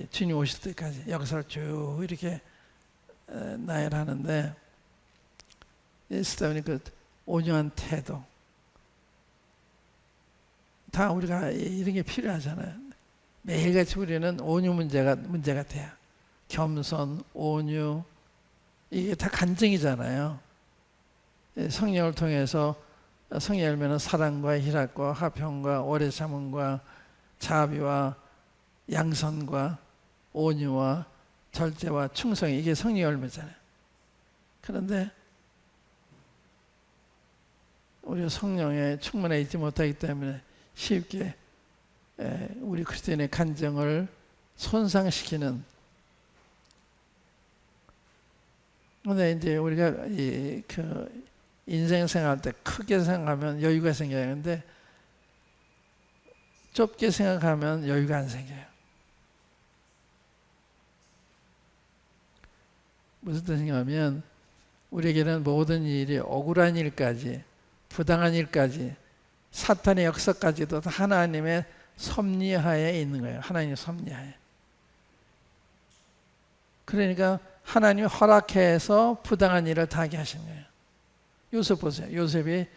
주님 오실 때까지 역사를 쭉 이렇게 나열하는데 스테반이 그 온유한 태도 다 우리가 이런 게 필요하잖아요. 매일같이 우리는 온유 문제 같아요. 겸손, 온유 이게 다 간증이잖아요. 성령을 통해서 성령 열매는 사랑과 희락과 화평과 오래 참음과 자비와 양선과 온유와 절제와 충성이 이게 성령 열매잖아요. 그런데 우리가 성령에 충만해 있지 못하기 때문에 쉽게 우리 그리스도인의 간증을 손상시키는. 근데 이제 우리가 그 인생 생활할 때 크게 생각하면 여유가 생겨야 하는데 좁게 생각하면 여유가 안 생겨요. 무슨 뜻이냐면 우리에게는 모든 일이 억울한 일까지 부당한 일까지 사탄의 역사까지도 하나님의 섭리하에 있는 거예요. 하나님의 섭리하에. 그러니까 하나님이 허락해서 부당한 일을 다 하게 하신 거예요. 요셉 보세요. 요셉이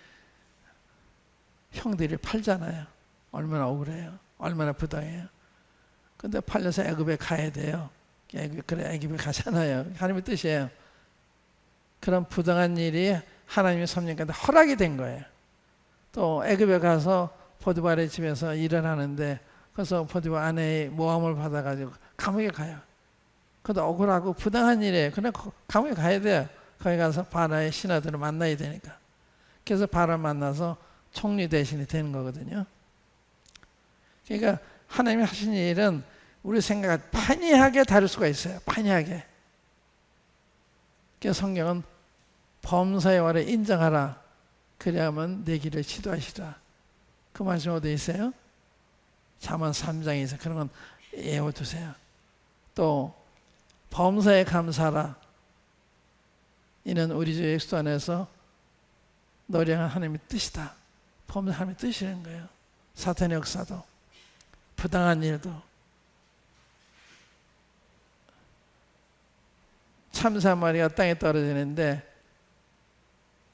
형들이 팔잖아요. 얼마나 억울해요. 얼마나 부당해요. 근데 팔려서 애굽에 가야 돼요. 그래 애굽에 가잖아요. 하나님의 뜻이에요. 그런 부당한 일이 하나님의 섭리가운데 허락이 된 거예요. 또 애굽에 가서 포티바의 집에서 일을 하는데 그래서 포티바 아내의 모함을 받아가지고 감옥에 가요. 그것도 억울하고 부당한 일이에요. 그러나 감옥에 가야 돼요. 거기 가서 바라의 신하들을 만나야 되니까. 그래서 바라 만나서 총리 대신이 되는 거거든요. 그러니까 하나님이 하신 일은 우리 생각을 판이하게 다룰 수가 있어요. 판이하게. 그래서 성경은 범사의 와를 인정하라. 그래야만 내 길을 지도하시라. 그 말씀 어디 있어요? 잠언 3장에 있어요. 그런 건 외워두세요. 또 범사에 감사하라. 이는 우리 주 예수 안에서 노래한 하나님의 뜻이다. 범사 하나님의 뜻이라는 거예요. 사탄의 역사도 부당한 일도 참새 한 마리가 땅에 떨어지는데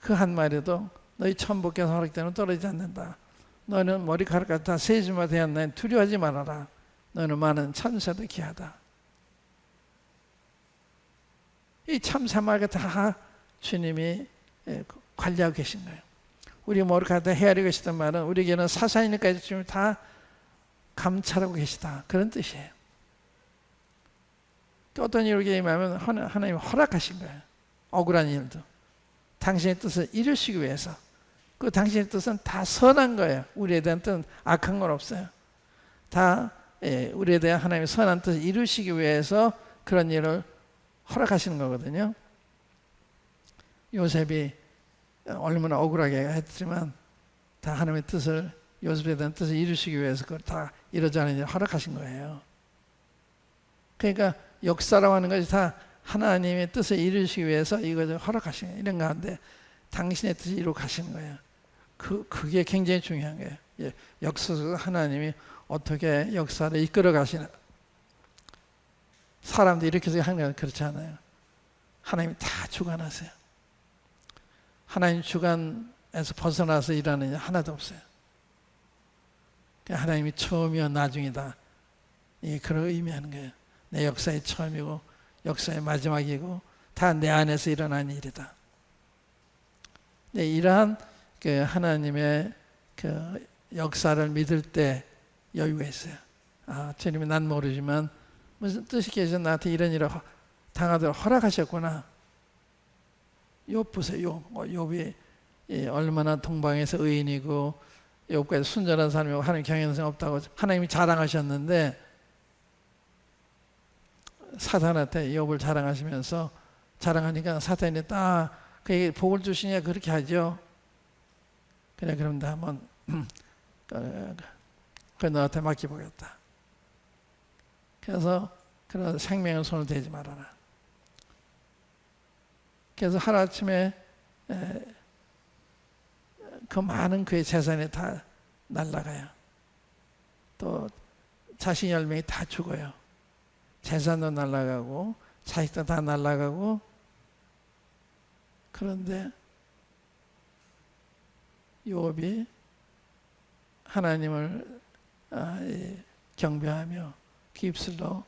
그 한 마리도 너희 천부께서 허락되면 떨어지지 않는다. 너는 머리카락까지 다 세지마 되었나니 두려워하지 말아라. 너는 많은 참새도 귀하다. 이 참새 한 마리가 다 주님이 관리하고 계신 거예요. 우리 머리카락 다 헤아리고 계시단 말은 우리에게는 사사이니까 주님이 다 감찰하고 계시다. 그런 뜻이에요. 또 어떤 일을 임하면 하나님이 허락하신 거예요. 억울한 일도. 당신의 뜻을 이루시기 위해서. 그 당신의 뜻은 다 선한 거예요. 우리에 대한 뜻은 악한 건 없어요. 다 우리에 대한 하나님의 선한 뜻을 이루시기 위해서 그런 일을 허락하시는 거거든요. 요셉이 얼마나 억울하게 했지만 다 하나님의 뜻을 요셉에 대한 뜻을 이루시기 위해서 그걸 다 이루지 않은 일을 허락하신 거예요. 그러니까 역사라고 하는 것이 다 하나님의 뜻을 이루시기 위해서 이것을 허락하신 거예요. 이런 가운데 당신의 뜻을 이루어 가시는 거예요. 그게 굉장히 중요한 거예요. 역사 속에서 하나님이 어떻게 역사를 이끌어 가시나. 사람들이 이렇게 생각하는 건 그렇지 않아요. 하나님이 다 주관하세요. 하나님 주관에서 벗어나서 일하는 일 하나도 없어요. 하나님이 처음이요 나중이다. 이게 그런 의미하는 거예요. 내 역사의 처음이고 역사의 마지막이고 다 내 안에서 일어난 일이다. 네, 이러한 그 하나님의 그 역사를 믿을 때 여유가 있어요. 아, 주님이 난 모르지만 무슨 뜻이께서 나한테 이런 일을 당하도록 허락하셨구나. 욥 보세요. 욥이 얼마나 동방에서 의인이고 욥까지 순전한 사람이고 하나님 경외성 없다고 하나님이 자랑하셨는데 사탄한테 욥을 자랑하시면서 자랑하니까 사탄이 딱 그에게 복을 주시냐 그렇게 하죠. 그래 그럼 나 한번 그 너한테 맡겨보겠다. 그래서 그런 생명의 손을 대지 말아라. 그래서 하루아침에 그 많은 그의 재산이 다 날아가요. 또 자식 10명이 다 죽어요. 재산도 날아가고 자식도 다 날아가고. 그런데 욥이 하나님을 경배하며 그 입술로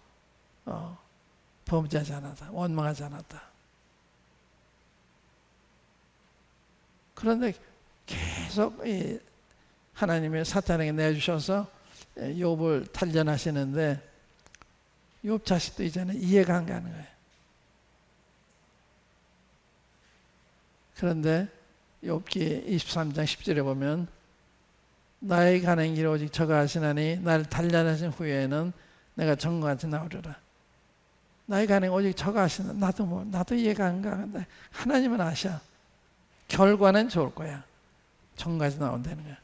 범죄하지 않았다. 원망하지 않았다. 그런데 계속 하나님의 사탄에게 내주셔서 욥을 단련하시는데 욥 자식도 이제는 이해가 안 가는 거예요. 그런데 욥기 23장 10절에 보면 나의 가는 길 오직 저가 하시나니 나를 단련하신 후에는 내가 정같이 나오리라. 나의 가는 길 오직 저가 하시나. 나도 이해가 안 가는데 하나님은 아셔. 결과는 좋을 거야. 정같이 나온다는 거야.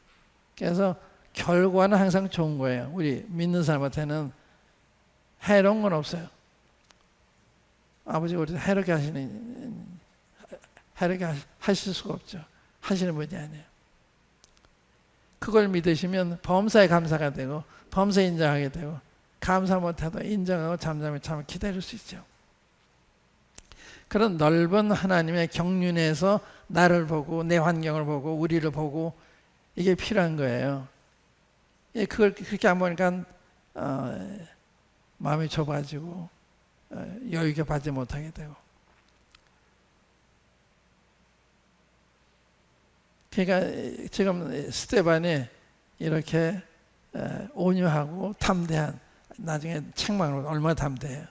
그래서 결과는 항상 좋은 거예요. 우리 믿는 사람한테는 해로운 건 없어요. 아버지가 우리 해롭게 하실 수가 없죠. 하시는 분이 아니에요. 그걸 믿으시면 범사에 감사가 되고 범사에 인정하게 되고 감사 못해도 인정하고 잠잠히 참 기다릴 수 있죠. 그런 넓은 하나님의 경륜에서 나를 보고 내 환경을 보고 우리를 보고 이게 필요한 거예요. 그걸 그렇게 안 보니까 마음이 좁아지고 여유 있게 받지 못하게 되고. 그러니까 지금 스데반이 이렇게 온유하고 담대한, 나중에 책망으로 얼마나 담대해요.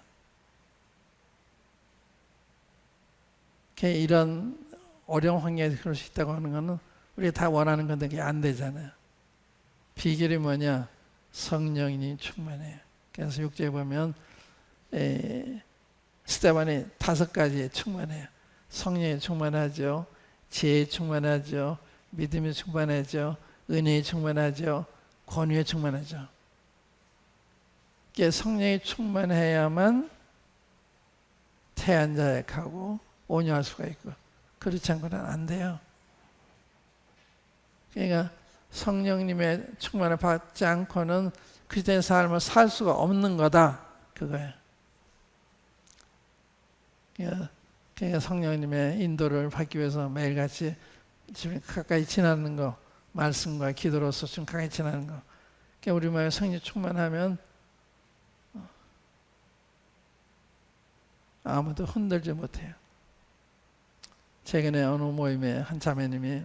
이런 어려운 환경에서 그럴 수 있다고 하는 거는 우리가 다 원하는 건데 그게 안 되잖아요. 비결이 뭐냐? 성령이 충만해요. 그래서 6절에 보면 스데반이 5가지에 충만해요. 성령이 충만하죠. 지혜에 충만하죠. 믿음이 충만하죠. 은혜에 충만하죠. 권위에 충만하죠. 성령이 충만해야만 태안자약하고 온유할 수가 있고, 그렇지 않고는 안 돼요. 그러니까 성령님의 충만을 받지 않고는 그리스도의 삶을 살 수가 없는 거다, 그거예요. 그러니까 성령님의 인도를 받기 위해서 매일같이 좀 가까이 지나는 거, 말씀과 기도로서 좀 가까이 지나는 거. 그러니까 우리 마음에 성령 충만하면 아무도 흔들지 못해요. 최근에 어느 모임에 한 자매님이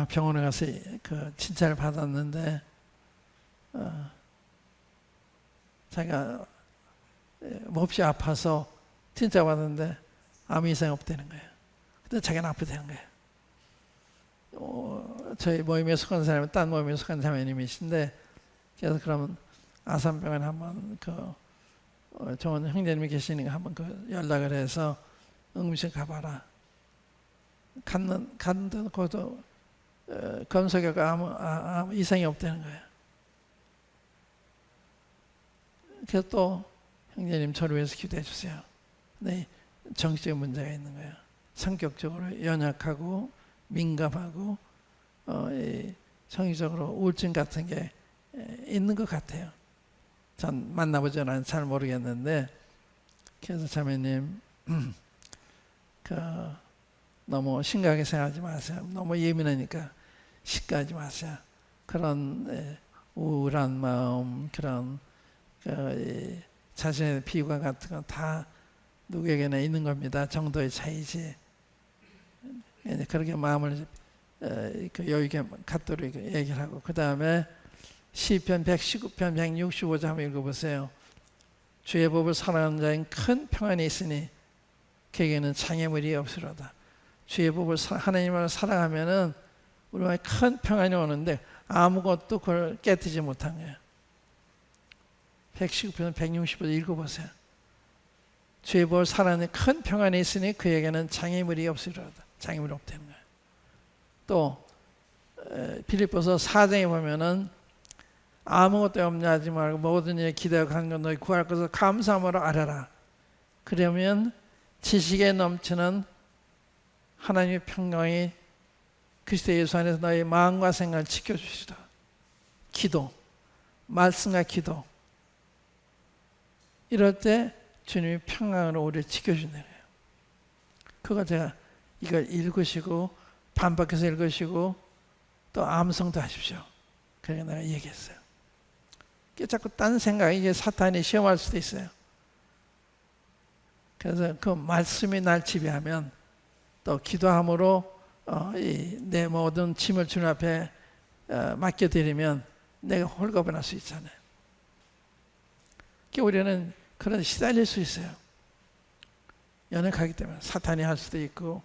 병원에 가서 그 진찰을 받았는데 자기가 몹시 아파서 진짜 받았는데 아무 이상이 없다는 거예요. 근데 자기는 아프다는 거예요. 저희 모임에 속한 사람은 딴 모임에 속한 자매님이신데, 그래서 그러면 아산병원 한번 좋은 형제님이 계시니까 한번 연락을 해서 응급실 가봐라. 갔는데 그것도 검사 결과 아무 이상이 없다는 거예요. 그래서 또 형제님 저를 위해서 기도해 주세요. 근데 정신적인 문제가 있는 거예요. 성격적으로 연약하고 민감하고 정신적으로 우울증 같은 게 있는 것 같아요. 전 만나보지 않아서 잘 모르겠는데, 그래서 자매님 너무 심각하게 생각하지 마세요. 너무 예민하니까 시가하지 마세요. 그런 우울한 마음, 그런 자신의 비관 같은 건 다 누구에게나 있는 겁니다. 정도의 차이지. 그렇게 마음을 여유 있게 갖도록 얘기를 하고, 그 다음에 시편 119편 165절 한번 읽어보세요. 주의 법을 사랑하는 자인 큰 평안이 있으니 그에게는 장애물이 없으로다. 주의 법을 하나님을 사랑하면은 우리 마음에 큰 평안이 오는데 아무것도 그걸 깨뜨리지 못한 거예요. 119편 165절 읽어보세요. 주의 법을 사랑하는 큰 평안이 있으니 그에게는 장애물이 없으리로다. 장애물이 없다는 거예요. 또 빌립보서 4장에 보면은 아무것도 없냐 하지 말고 모든 일에 기대하고 하는 것 너희 구할 것을 감사함으로 알아라. 그러면 지식에 넘치는 하나님의 평강이 그리스도 예수 안에서 너희 마음과 생각을 지켜주시다. 기도, 말씀과 기도, 이럴 때 주님이 평강으로 우리를 지켜준다는 거예요. 그거 제가 이걸 읽으시고 반박해서 읽으시고 또 암송도 하십시오. 그러니까 내가 얘기했어요. 자꾸 딴 생각이 이제 사탄이 시험할 수도 있어요. 그래서 그 말씀이 날 지배하면 또 기도함으로 내 모든 짐을 주님 앞에 맡겨드리면 내가 홀가분할 수 있잖아요. 그러니까 우리는 그런 시달릴 수 있어요. 연약하기 때문에 사탄이 할 수도 있고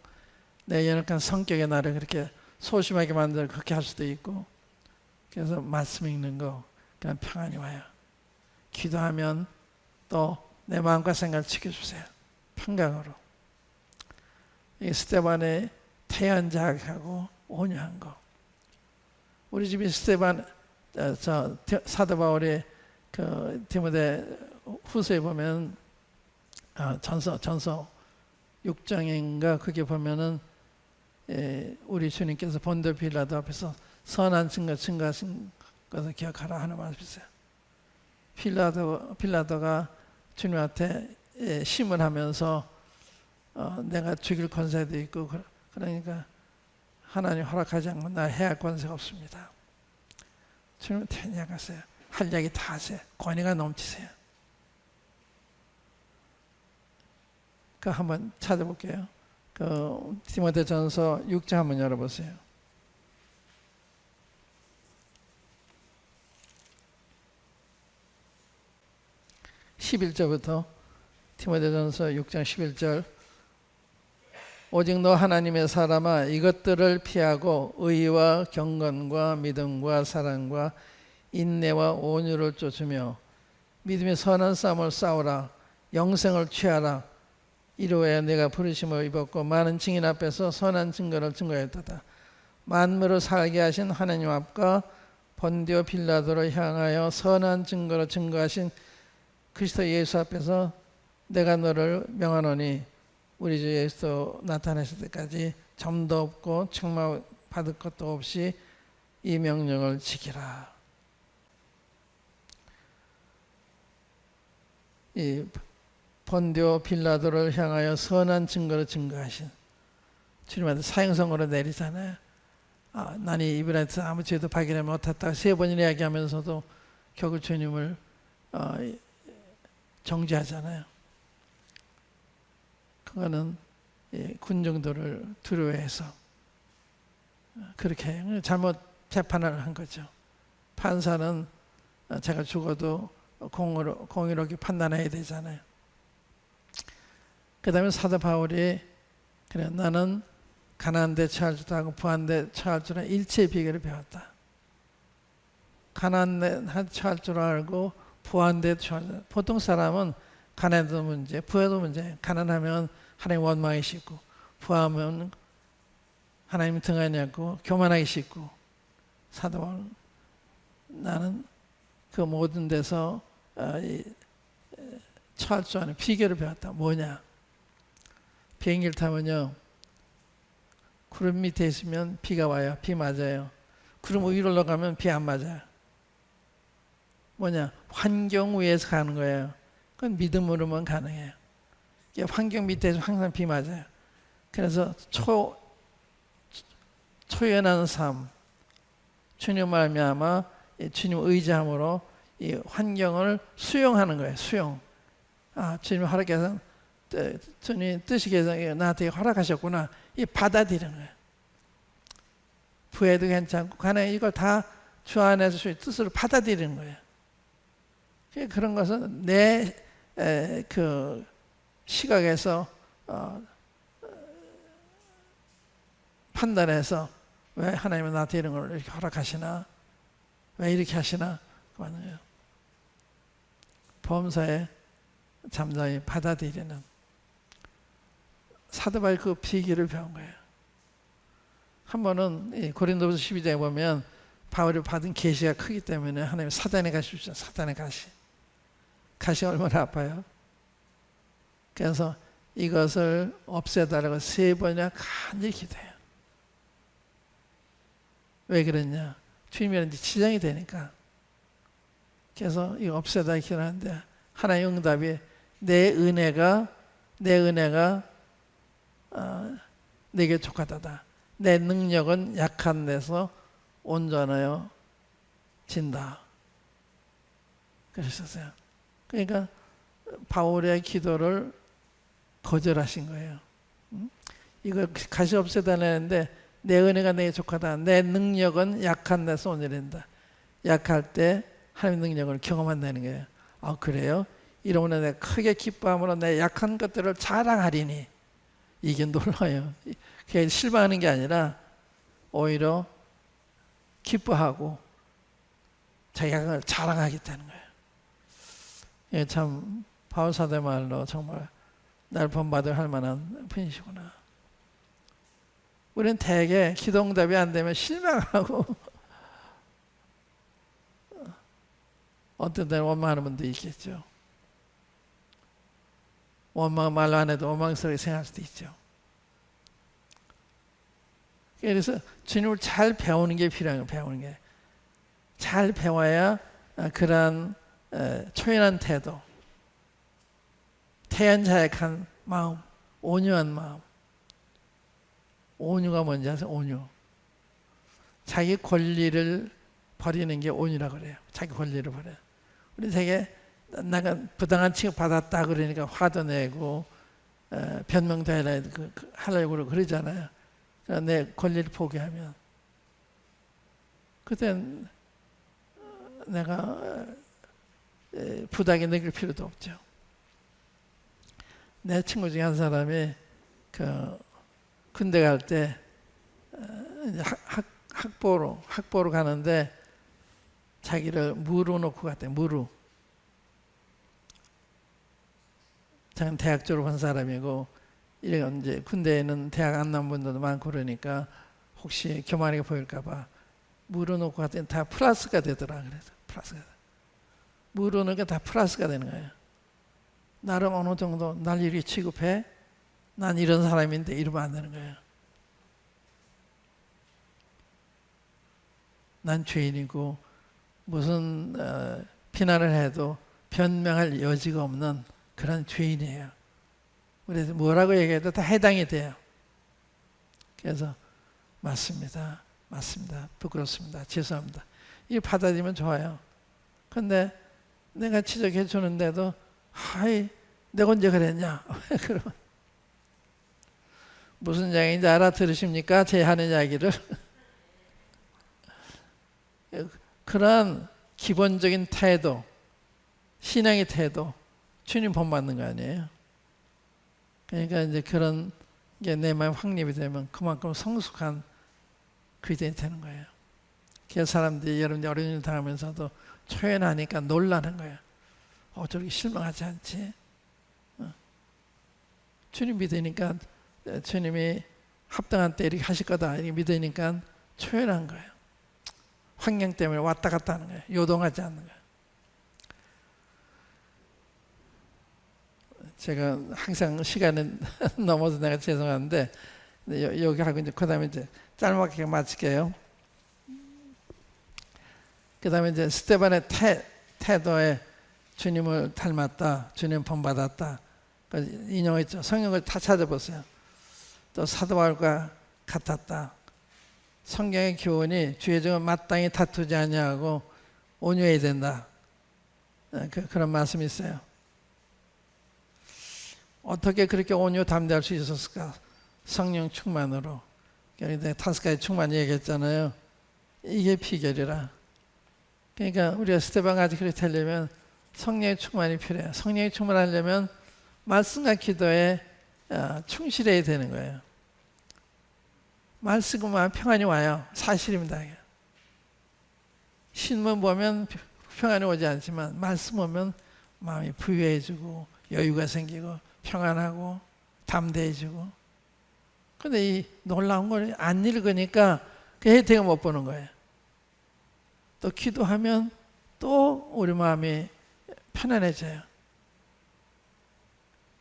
내 연약한 성격의 나를 그렇게 소심하게 만들어 그렇게 할 수도 있고, 그래서 말씀 읽는 거 그냥 평안이 와요. 기도하면 또 내 마음과 생각을 지켜주세요. 평강으로. 이 스데반의 태연자하고 온유한 거. 우리 집이 스데반 사도 바울의 디모데 후서에 보면 전서 6장인가 그게 보면은 우리 주님께서 본도 빌라도 앞에서 선한 증거 증거하신 것을 기억하라 하는 말씀이 있어요. 빌라도가 주님한테 심을 하면서 내가 죽일 권세도 있고 그러니까 하나님 허락하지 않고 나 해할 권세가 없습니다. 주님은 태연하세요. 할 이야기 다 하세요. 권위가 넘치세요. 그 한번 찾아볼게요. 디모데전서 6장 한번 열어보세요. 11절부터 디모데전서 6장 11절 오직 너 하나님의 사람아 이것들을 피하고 의와 경건과 믿음과 사랑과 인내와 온유를 쫓으며 믿음의 선한 싸움을 싸우라. 영생을 취하라. 이로야 내가 부르심을 입었고 많은 증인 앞에서 선한 증거를 증거했도다. 만물을 살게 하신 하나님 앞과 본디오 빌라도를 향하여 선한 증거를 증거하신 그리스도 예수 앞에서 내가 너를 명하노니 우리 주 예수 나타나실 때까지 점도 없고 책망 받을 것도 없이 이 명령을 지키라. 이 본디오 빌라도를 향하여 선한 증거를 증거하신 주님한테 사형선고를 내리잖아요. 나는 이분한테 아무 죄도 발견하지 못했다 세 번이나 이야기하면서도 결국 주님을 정죄하잖아요. 그거는 군중들을 두려워해서 그렇게 잘못 재판을 한 거죠. 판사는 제가 죽어도 공의롭게 판단해야 되잖아요. 그 다음에 사도 바울이 그래 나는 가난한데 처할 줄도 알고 부한데 처할 줄 알고 일체의 비결을 배웠다. 가난한데 처할 줄 알고 부한데 처할 줄 알고 보통 사람은 가난도 문제, 부해도 문제. 가난하면 하나님 원망하기 쉽고 부하면 하나님 등한히 하고 교만하기 쉽고 사도 바울은 나는 그 모든 데서 처할 줄 아는 비결을 배웠다. 뭐냐? 비행기를 타면요. 구름 밑에 있으면 비가 와요. 비 맞아요. 구름 위로 올라가면 비 안 맞아요. 뭐냐? 환경 위에서 가는 거예요. 그건 믿음으로만 가능해요. 환경 밑에서 항상 비 맞아요. 그래서 초연한 삶, 주님 말미암아 주님 의지함으로 이 환경을 수용하는 거예요. 수용. 주님 허락해서 주님 뜻이께서 나한테 허락하셨구나. 이 받아들이는 거예요. 부해도 괜찮고 가난해 이걸 다 주 안에서 주의 뜻으로 받아들이는 거예요. 그런 것은 내 그 시각에서 판단해서 왜 하나님은 나한테 이런 걸 이렇게 허락하시나? 왜 이렇게 하시나? 그거는요. 범사에 잠잠히 받아들이는 사도 바울 그 비결을 배운 거예요. 한 번은 고린도후서 12장에 보면 바울이 받은 계시가 크기 때문에 하나님 사단의 가시 주시죠. 사단의 가시. 가시가 얼마나 아파요. 그래서 이것을 없애달라고 3번이나 간절히 기도해요. 왜 그랬냐? 주님이라는 지정이 되니까. 그래서 이거 없애달라고 기도하는데 하나의 응답이 내 은혜가 내게 족하다다. 내 능력은 약한 데서 온전하여 진다. 그러셨어요. 그러니까 바울의 기도를 거절하신 거예요. 이거 가시 없애달라는데 내 은혜가 내게 족하다. 내 능력은 약한 데서 온전해진다. 약할 때 하나님의 능력을 경험한다는 거예요. 그래요? 이러면 내가 크게 기뻐함으로 내 약한 것들을 자랑하리니. 이게 놀라요. 그게 실망하는 게 아니라 오히려 기뻐하고 자기가 자랑하겠다는 거예요. 예, 참 바울 사도의 말로 정말 날 본받을 할 만한 분이시구나. 우리는 대개 기도응답이 안 되면 실망하고 어떤 때는 원망하는 분도 있겠죠. 원망 말로 안 해도 원망스럽게 생각할 수도 있죠. 그래서 주님을 잘 배우는 게 필요한 거예요. 배우는 게. 잘 배워야 그러한 초연한 태도, 태연자약한 마음, 온유한 마음. 온유가 뭔지 아세요? 온유. 자기 권리를 버리는 게 온유라고 그래요. 자기 권리를 버려요. 우리 되게 내가 부당한 취급 받았다 그러니까 화도 내고 변명도 하려고 그러잖아요. 내 권리를 포기하면 그땐 내가 부당히 느낄 필요도 없죠. 내 친구 중에 한 사람이 그 군대 갈 때 학보로 가는데 자기를 무로 놓고 갔대. 무로. 자기는 대학 졸업한 사람이고 이런 이제 군대에는 대학 안 나온 분들도 많고 그러니까 혹시 교만하게 보일까봐 무로 놓고 갔더니 다 플러스가 되더라. 그래서 플러스가 무로 놓으니까 다 플러스가 되는 거예요. 나름 어느 정도 날 이렇게 취급해. 난 이런 사람인데 이러면 안 되는 거예요. 난 죄인이고 무슨 비난을 해도 변명할 여지가 없는 그런 죄인이에요. 그래서 뭐라고 얘기해도 다 해당이 돼요. 그래서 맞습니다. 부끄럽습니다. 죄송합니다. 이거 받아들이면 좋아요. 근데 내가 지적해 주는데도 하이 내가 언제 그랬냐? 그러면 무슨 이야기인지 알아들으십니까? 제 하는 이야기를. 그런 기본적인 태도, 신앙의 태도, 주님 본받는 거 아니에요? 그러니까 이제 그런 게 내 마음에 확립이 되면 그만큼 성숙한 그리스도인이 되는 거예요. 그래서 사람들이 여러분들이 어려운 일 당하면서도 초연하니까 놀라는 거예요. 저렇게 실망하지 않지? 주님 믿으니까 주님이 합당한 때 이렇게 하실 거다 이렇게 믿으니까 초연한 거예요. 환경 때문에 왔다 갔다 하는 거예요. 요동하지 않는 거예요. 제가 항상 시간은 넘어서 내가 죄송한데 여기 하고 이제 그다음에 이제 짤막하게 마칠게요. 그다음에 이제 스데반의 태도에 주님을 닮았다, 주님 본받았다. 인용했죠. 성경을 다 찾아보세요. 또 사도 바울과 같았다. 성경의 교훈이 주의 종은 마땅히 다투지 아니하고 온유해야 된다. 그런 말씀이 있어요. 어떻게 그렇게 온유 담대할 수 있었을까? 성령 충만으로. 그러니까 5가지 충만 얘기했잖아요. 이게 비결이라. 그러니까 우리가 스데반 같이 그렇게 되려면 성령의 충만이 필요해요. 성령이 충만하려면 말씀과 기도에 충실해야 되는 거예요. 말씀만 평안이 와요. 사실입니다. 신문 보면 평안이 오지 않지만 말씀 보면 마음이 부유해지고 여유가 생기고 평안하고 담대해지고. 근데 이 놀라운 걸 안 읽으니까 그 혜택을 못 보는 거예요. 또 기도하면 또 우리 마음이 편안해져요.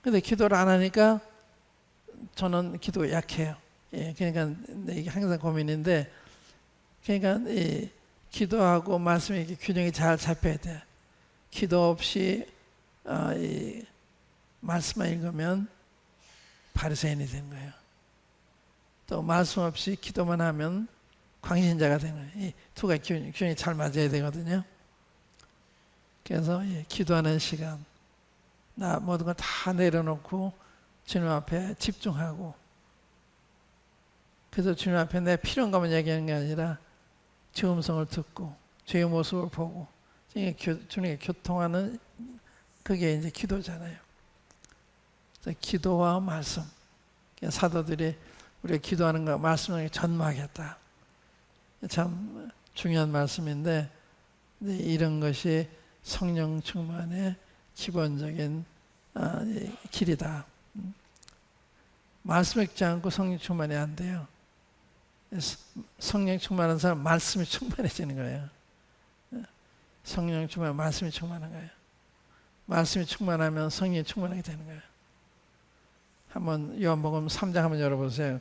근데 기도를 안 하니까 저는 기도 약해요. 그러니까 이게 항상 고민인데, 그러니까 이 기도하고 말씀이 이렇게 균형이 잘 잡혀야 돼. 기도 없이 이 말씀만 읽으면 바리새인이 되는 거예요. 또 말씀 없이 기도만 하면 광신자가 되는 거예요. 이 두 가지 균형이 잘 맞아야 되거든요. 그래서 기도하는 시간, 나 모든 걸 다 내려놓고 주님 앞에 집중하고, 그래서 주님 앞에 내 필요한 것만 얘기하는 게 아니라 주 음성을 듣고 주의 모습을 보고 주님과 교통하는 그게 이제 기도잖아요. 그래서 기도와 말씀, 사도들이 우리가 기도하는 거 말씀을 전무하겠다. 참 중요한 말씀인데 이런 것이 성령 충만의 기본적인 길이다. 말씀 읽지 않고 성령 충만이 안 돼요. 성령 충만한 사람 말씀이 충만해지는 거예요. 성령 충만, 말씀이 충만한 거예요. 말씀이 충만하면 성령이 충만하게 되는 거예요. 한번 요한복음 3장 한번 열어보세요.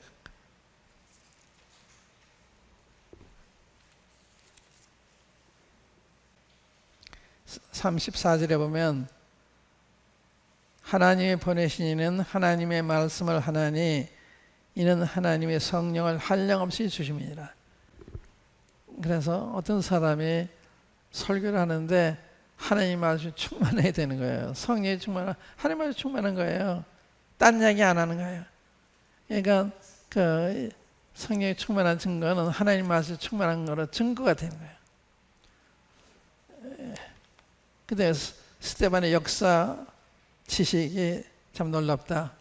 (34절에) 보면 하나님이 보내신 이는 하나님의 말씀을 하나니 이는 하나님의 성령을 한량없이 주심이니라. 그래서 어떤 사람이 설교를 하는데 하나님 말씀이 충만해야 되는 거예요. 성령이 충만한, 하나님 말씀이 충만한 거예요. 딴 얘기 안 하는 거예요. 그러니까 그 성령이 충만한 증거는 하나님 말씀이 충만한 거로 증거가 되는 거예요. 근데 스데반의 역사 지식이 참 놀랍다.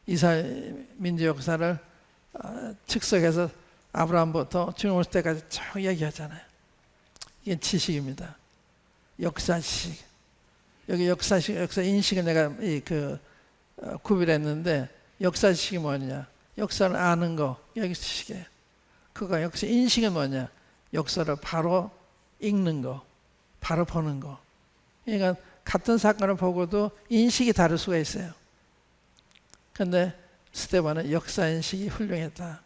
이스라엘 민족 역사를 측석해서 아브라함부터 주님 오실 때까지 쭉 얘기하잖아요. 이게 지식입니다. 역사식. 여기 역사식, 역사 인식은 내가 구별했는데 역사식이 뭐냐? 역사를 아는 거, 여기 지식이에요. 그거 역사 인식은 뭐냐? 역사를 바로 읽는 거, 바로 보는 거. 그러니까 같은 사건을 보고도 인식이 다를 수가 있어요. 그런데 스데반은 역사 인식이 훌륭했다.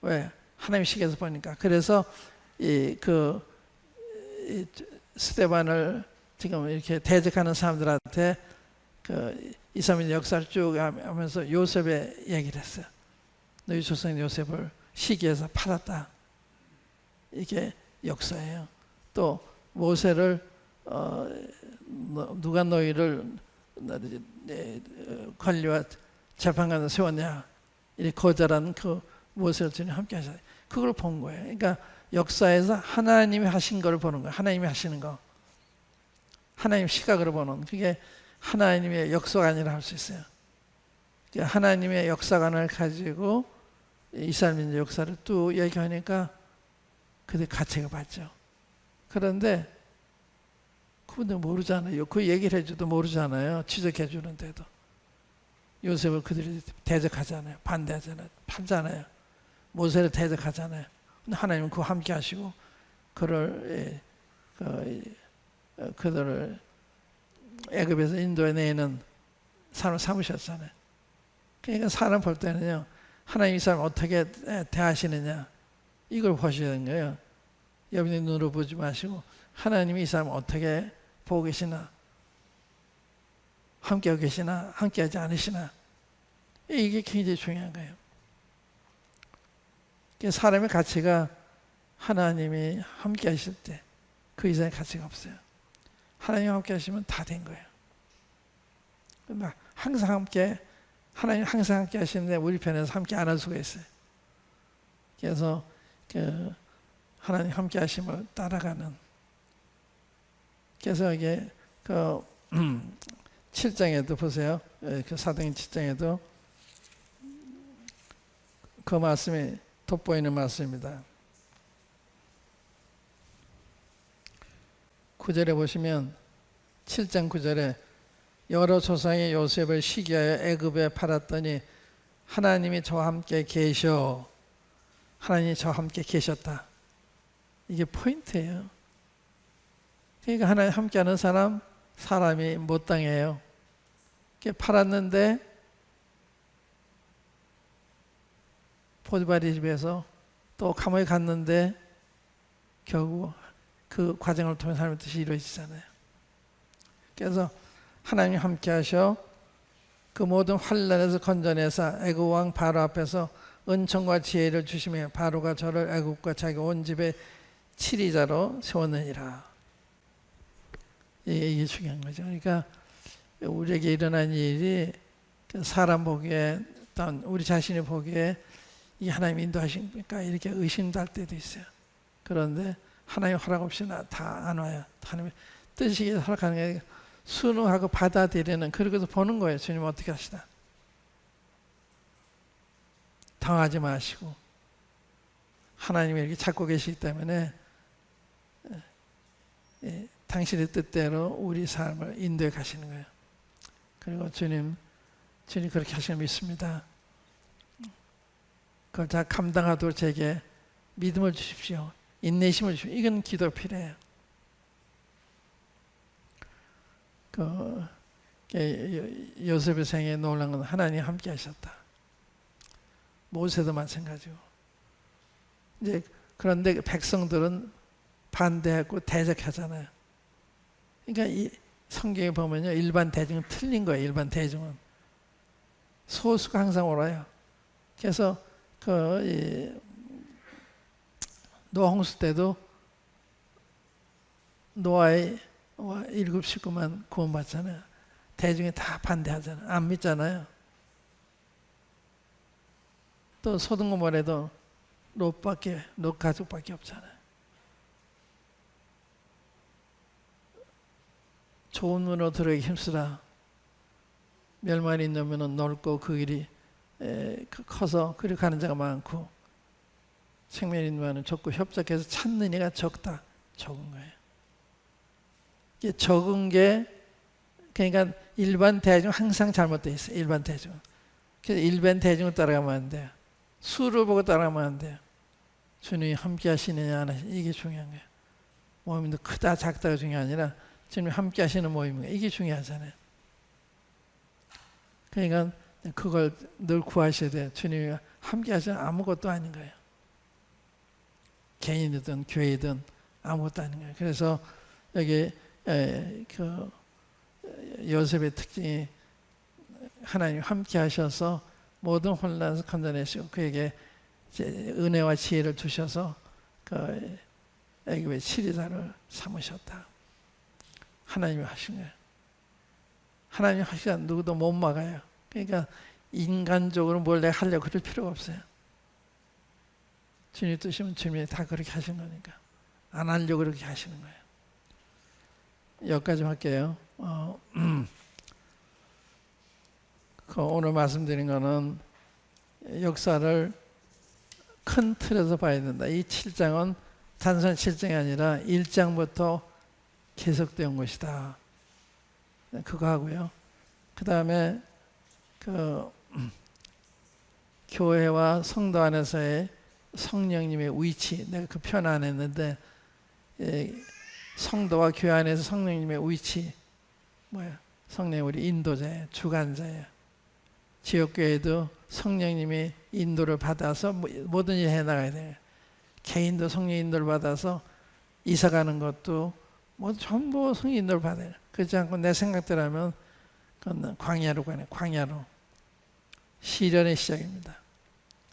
왜? 하나님 시계에서 보니까. 그래서 스데반을 지금 이렇게 대적하는 사람들한테 이스라엘 역사를 쭉 하면서 요셉의 얘기를 했어요. 너희 조상 요셉을 시기에서 팔았다. 이게 역사예요. 또 모세를 누가 너희를 관리와 재판관을 세웠냐. 이 거절한 그 모세를 주님 함께 하셨어요. 그걸 본 거예요. 그러니까 역사에서 하나님이 하신 걸 보는 거예요. 하나님이 하시는 거. 하나님 시각으로 보는 그게 하나님의 역사관이라 할 수 있어요. 하나님의 역사관을 가지고 이스라엘 민족 역사를 또 얘기하니까 그들 가책을 받죠. 그런데 그분들 모르잖아요. 그 얘기를 해줘도 모르잖아요. 지적해 주는데도. 요셉을 그들이 대적하잖아요. 반대하잖아요. 팔잖아요. 모세를 대적하잖아요. 근데 하나님은 그와 함께 하시고 그들을 애굽에서 인도에 내는 사람 삼으셨잖아요. 그러니까 사람 볼 때는요. 하나님 이 사람 어떻게 대하시느냐 이걸 보셔야 되는 거예요. 여러분의 눈으로 보지 마시고 하나님이 이 사람 어떻게 보고 계시나 함께하고 계시나 함께하지 않으시나 이게 굉장히 중요한 거예요. 사람의 가치가 하나님이 함께 하실 때 그 이상의 가치가 없어요. 하나님 함께 하시면 다 된 거예요. 항상 함께 하나님 항상 함께 하시는데 우리 편에서 함께 안 할 수가 있어요. 그래서 하나님 함께 하심을 따라가는. 그래서 이게 7장에도 보세요. 그 사도행 7장에도 그 말씀이 돋보이는 말씀입니다. 9절에 보시면 7장 9절에 여러 조상의 요셉을 시기하여 애굽에 팔았더니 하나님이 저와 함께 계셔. 하나님이 저와 함께 계셨다. 이게 포인트예요. 그러니까 하나님 함께하는 사람이 못 당해요. 팔았는데 보디발의 집에서 또 감옥에 갔는데 결국 그 과정을 통해 하나님의 뜻이 이루어지잖아요. 그래서 하나님이 함께 하셔 그 모든 환난에서 건져내사 애굽 왕 바로 앞에서 은총과 지혜를 주시며 바로가 저를 애굽과 자기 온 집의 치리자로 세웠느니라. 이게 중요한 거죠. 그러니까 우리에게 일어난 일이 사람 보기에 또는 우리 자신이 보기에 이 하나님 인도하십니까? 이렇게 의심할 때도 있어요. 그런데 하나님 허락 없이 다 안 와요. 하나님의 뜻이 허락하는 게 순응하고 받아들이는 그렇게 보는 거예요. 주님 어떻게 하시나. 당하지 마시고 하나님이 이렇게 찾고 계시기 때문에 당신의 뜻대로 우리 삶을 인도해 가시는 거예요. 그리고 주님 그렇게 하시는 믿습니다. 그걸 다 감당하도록 제게 믿음을 주십시오. 인내심을 주십시오. 이건 기도 필요해요. 요셉의 생에 놀란 건 하나님이 함께 하셨다. 모세도 마찬가지고. 이제 그런데 백성들은 반대하고 대적하잖아요. 그러니까 이 성경에 보면요, 일반 대중은 틀린 거예요. 일반 대중은 소수가 항상 옳아요. 그래서 노아 홍수 때도 노아의 7 식구만 구원받잖아요. 대중이 다 반대하잖아요. 안 믿잖아요. 또 소돔 고모라도 롯 가족밖에 없잖아요. 좋은 문으로 들어가기 힘쓰라. 멸만이 있으면 넓고 그 길이 커서 그리 가는 자가 많고, 생명이 있는 좁고 협착해서 찾는 이가 적다. 적은 거예요. 이게 적은 게, 그러니까 일반 대중 항상 잘못되어 있어요. 일반 대중. 그래서 일반 대중을 따라가면 안 돼요. 수를 보고 따라가면 안 돼요. 주님이 함께 하시느냐 안 하시느냐, 이게 중요한 거예요. 모임도 크다 작다가 중요한 게 아니라 주님이 함께 하시는 모임인 거예요. 이게 중요하잖아요. 그러니까 그걸 늘 구하셔야 돼요. 주님이 함께 하시는 아무것도 아닌 거예요. 개인이든 교회든 아무것도 아닌 거예요. 그래서 여기 그 요셉의 특징이 하나님 함께 하셔서 모든 혼란에서 건져내시고 그에게 은혜와 지혜를 주셔서 그 애굽의 치리자를 삼으셨다. 하나님이 하신 거예요. 하나님이 하시니까 누구도 못 막아요. 그러니까 인간적으로 뭘 내가 하려고 그럴 필요가 없어요. 주님 뜻이면 주님이 다 그렇게 하신 거니까. 안 하려고 그렇게 하시는 거예요. 여기까지 할게요. 오늘 말씀드린 거는 역사를 큰 틀에서 봐야 된다. 이 7장은 단순한 7장이 아니라 1장부터 계속된 것이다. 그거 하고요. 그 다음에 교회와 성도 안에서의 성령님의 위치, 내가 그 표현 안 했는데, 성도와 교회 안에서 성령님의 위치, 뭐야? 성령이 우리 인도자예요. 주관자예요. 지역교회도 성령님이 인도를 받아서 모든 일을 해나가야 돼요. 개인도 성령 인도를 받아서 이사 가는 것도 뭐 전부 성령 인도를 받아요. 그렇지 않고 내 생각대로 하면 그건 광야로 가네. 광야로. 시련의 시작입니다.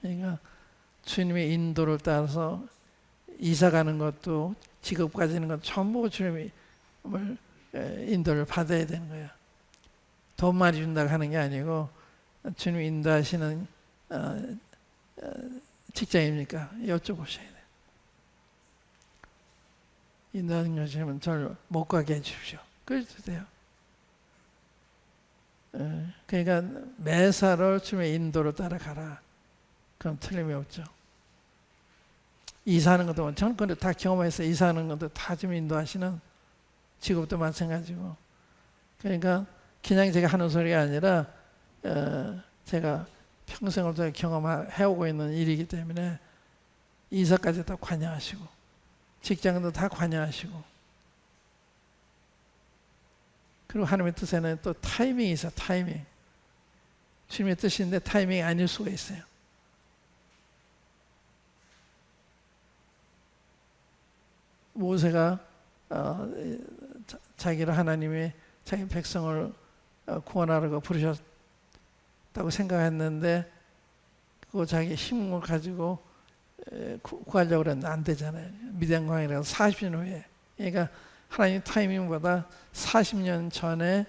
그러니까 주님의 인도를 따라서 이사 가는 것도 직업 가지는 것 전부 주님의 인도를 받아야 되는 거예요. 돈 많이 준다고 하는 게 아니고 주님 인도하시는 직장입니까? 여쭤보셔야 돼요. 인도하는 것이면 저를 못 가게 해주십시오. 그래도 돼요. 그러니까 매사를 주님의 인도로 따라가라. 그럼 틀림이 없죠. 이사하는 것도 저는 근데 다 경험했어요. 이사하는 것도 다 좀 인도하시는 직업도 마찬가지고. 그러니까 그냥 제가 하는 소리가 아니라 제가 평생을 통해 경험해오고 있는 일이기 때문에 이사까지 다 관여하시고 직장도 다 관여하시고, 그리고 하나님의 뜻에는 또 타이밍이 있어요. 타이밍. 주님의 뜻인데 타이밍이 아닐 수가 있어요. 모세가 자기를 하나님이 자기 백성을 구원하라고 부르셨다고 생각했는데 그거 자기 힘을 가지고 구하려고 그랬는데 안 되잖아요. 미디안 광야라서 40년 후에. 그러니까 하나님 타이밍보다 40년 전에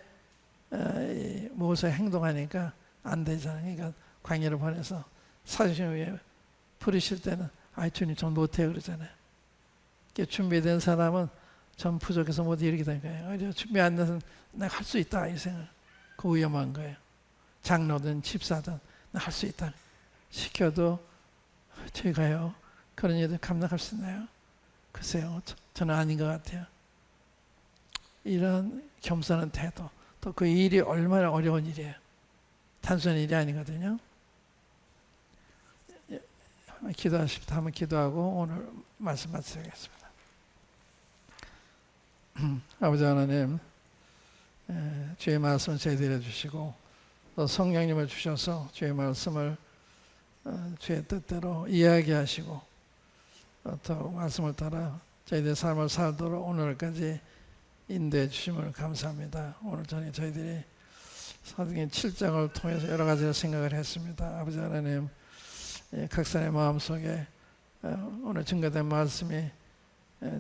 모세 행동하니까 안 되잖아요. 그러니까 광야를 보내서 40년 후에 부르실 때는 주님 전 못해요 그러잖아요. 준비된 사람은 전 부족해서 못 이루게 된 거예요. 준비 안 돼서 내가 할 수 있다 이 생각. 그 위험한 거예요. 장로든 집사든 나 할 수 있다. 시켜도 제가요 그런 일들 감당할 수 있나요? 글쎄요 저는 아닌 것 같아요. 이런 겸손한 태도, 또 그 일이 얼마나 어려운 일이에요. 단순한 일이 아니거든요. 기도하실 때 한번 기도하고 오늘 말씀 마치겠습니다. 아버지 하나님, 주의 말씀을 제대로 주시고 또 성령님을 주셔서 주의 말씀을 주의 뜻대로 이야기하시고 또 말씀을 따라 저희들의 삶을 살도록 오늘까지 인도해 주심을 감사합니다. 오늘 저녁에 저희들이 사도행전 7장을 통해서 여러 가지를 생각을 했습니다. 아버지 하나님, 각 사람의 마음속에 오늘 증거된 말씀이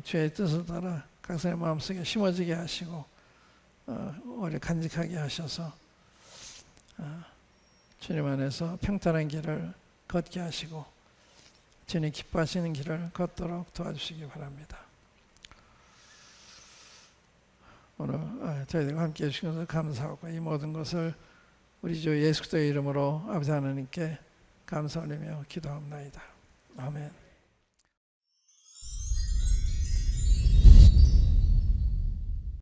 주의 뜻을 따라 각 사람의 마음속에 심어지게 하시고 오래 간직하게 하셔서 주님 안에서 평탄한 길을 걷게 하시고 주님 기뻐하시는 길을 걷도록 도와주시기 바랍니다. 오늘 저희들과 함께 해주셔서 감사하고 이 모든 것을 우리 주 예수 그리스도의 이름으로 아버지 하나님께 감사 올리며 기도합나이다. 아멘.